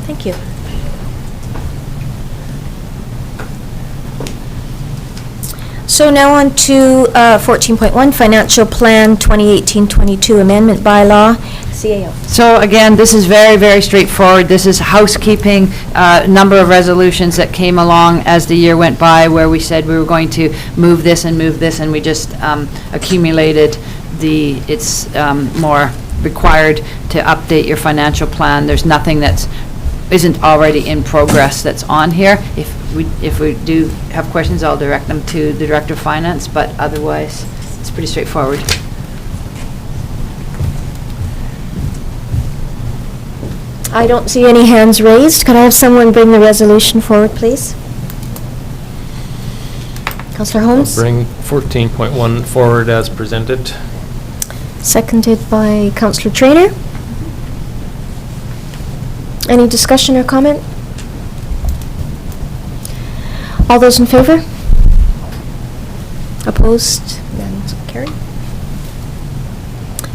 A: Thank you. So now on to 14.1, Financial Plan 2018-22 Amendment Bylaw, CAO.
O: So again, this is very, very straightforward. This is housekeeping, number of resolutions that came along as the year went by, where we said we were going to move this, and we just accumulated it's more required to update your financial plan. There's nothing that isn't already in progress that's on here. If we do have questions, I'll direct them to the Director of Finance, but otherwise, it's pretty straightforward.
A: I don't see any hands raised. Could I have someone bring the resolution forward, please? Councillor Holmes?
N: I'll bring 14.1 forward as presented.
A: Seconded by Councillor Traynor. Any discussion or comment? All those in favor? Opposed? None, so carried.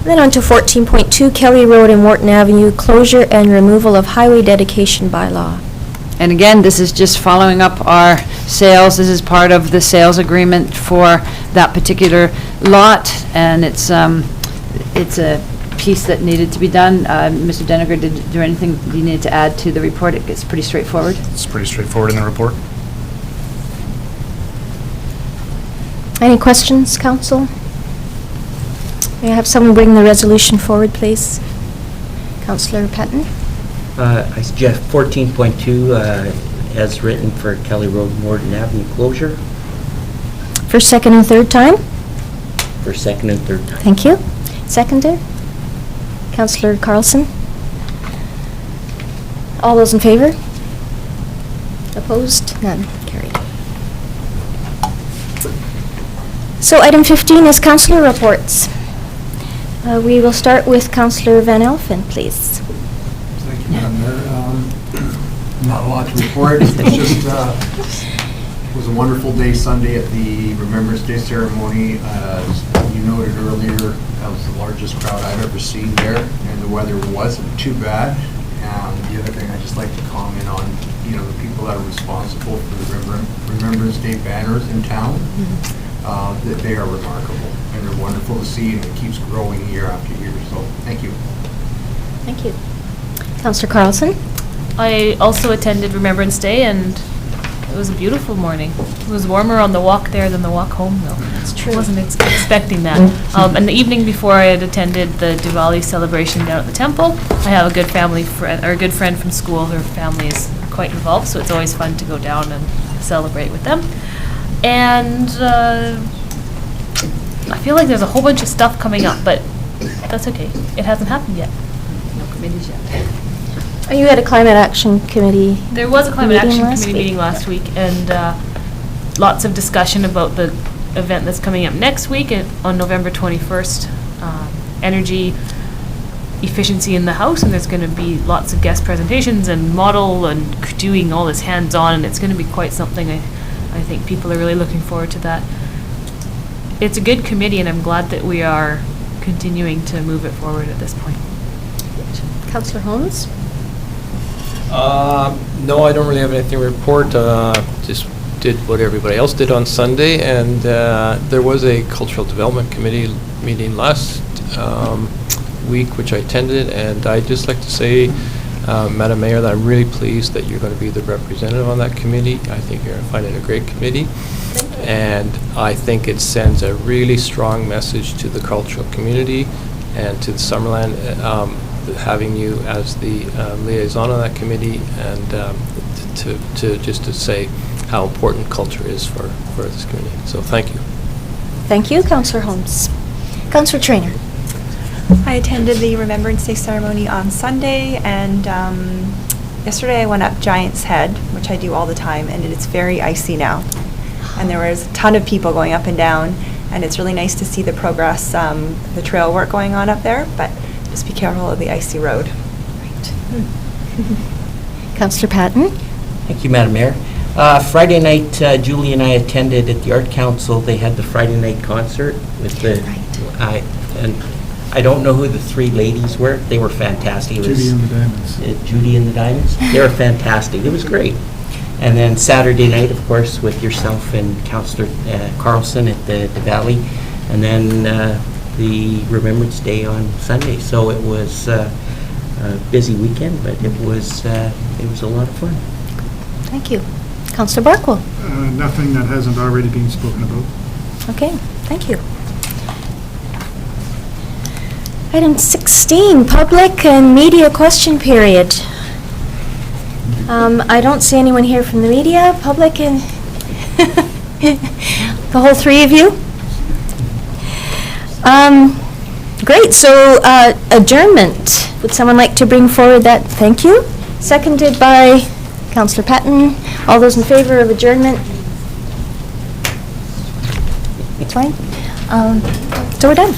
A: Then on to 14.2, Kelly Road and Wharton Avenue closure and removal of highway dedication bylaw.
O: And again, this is just following up our sales. This is part of the sales agreement for that particular lot, and it's a piece that needed to be done. Mr. Deniger, did there anything you needed to add to the report? It's pretty straightforward.
B: It's pretty straightforward in the report.
A: Any questions, council? May I have someone bring the resolution forward, please? Councillor Patton?
F: I suggest 14.2 as written for Kelly Road and Wharton Avenue closure
A: For second and third time?
F: for second and third time.
A: Thank you. Seconded? Councillor Carlson? All those in favor? Opposed? None. Carried. So item 15 is councillor reports. We will start with Councillor Van Elfen, please.
J: Thank you, Madam Mayor. Not a lot to report. It's just, it was a wonderful day Sunday at the Remembrance Day ceremony. As you noted earlier, that was the largest crowd I've ever seen there, and the weather wasn't too bad. The other thing I'd just like to comment on, the people that are responsible for the Remembrance Day banners in town, that they are remarkable, and they're wonderful to see, and it keeps growing year after year, so thank you.
A: Thank you. Councillor Carlson?
L: I also attended Remembrance Day, and it was a beautiful morning. It was warmer on the walk there than the walk home, though.
A: That's true.
L: I wasn't expecting that. And the evening before, I had attended the Diwali celebration down at the temple. I have a good good friend from school. Her family is quite involved, so it's always fun to go down and celebrate with them. And I feel like there's a whole bunch of stuff coming up, but that's okay. It hasn't happened yet.
O: No committees yet.
A: Oh, you had a Climate Action Committee
L: There was a Climate
A: meeting
L: Action
A: last
L: Committee
A: week.
L: meeting last week, and lots of discussion about the event that's coming up next week on November 21st, energy efficiency in the house, and there's going to be lots of guest presentations and model and doing all this hands-on, and it's going to be quite something. I think people are really looking forward to that. It's a good committee, and I'm glad that we are continuing to move it forward at this point.
A: Councillor Holmes?
N: No, I don't really have anything to report. Just did what everybody else did on Sunday, and there was a Cultural Development Committee meeting last week, which I attended, and I'd just like to say, Madam Mayor, that I'm really pleased that you're going to be the representative on that committee. I think you're going to find it a great committee, and I think it sends a really strong message to the cultural community and to the Summerland, having you as the liaison on that committee, and to say how important culture is for this community. So thank you.
A: Thank you, Councillor Holmes. Councillor Traynor.
G: I attended the Remembrance Day ceremony on Sunday, and yesterday I went up Giant's Head, which I do all the time, and it's very icy now. And there was a ton of people going up and down, and it's really nice to see the progress, the trail work going on up there, but just be careful of the icy road.
A: Councillor Patton.
F: Thank you, Madam Mayor. Friday night, Julie and I attended at the Art Council. They had the Friday night concert with the, and I don't know who the three ladies were. They were fantastic. It was
M: Judy and the Diamonds.
F: Judy and the Diamonds. They were fantastic. It was great. And then Saturday night, of course, with yourself and Councillor Carlson at the Valley, and then the Remembrance Day on Sunday. So it was a busy weekend, but it was a lot of fun.
A: Thank you. Councillor Barkwell.
M: Nothing that hasn't already been spoken about.
A: Okay, thank you. Item 16, public and media question period. I don't see anyone here from the media, public, and the whole three of you. Great, so adjournment. Would someone like to bring forward that? Thank you. Seconded by Councillor Patton. All those in favor of adjournment? It's fine. So we're done.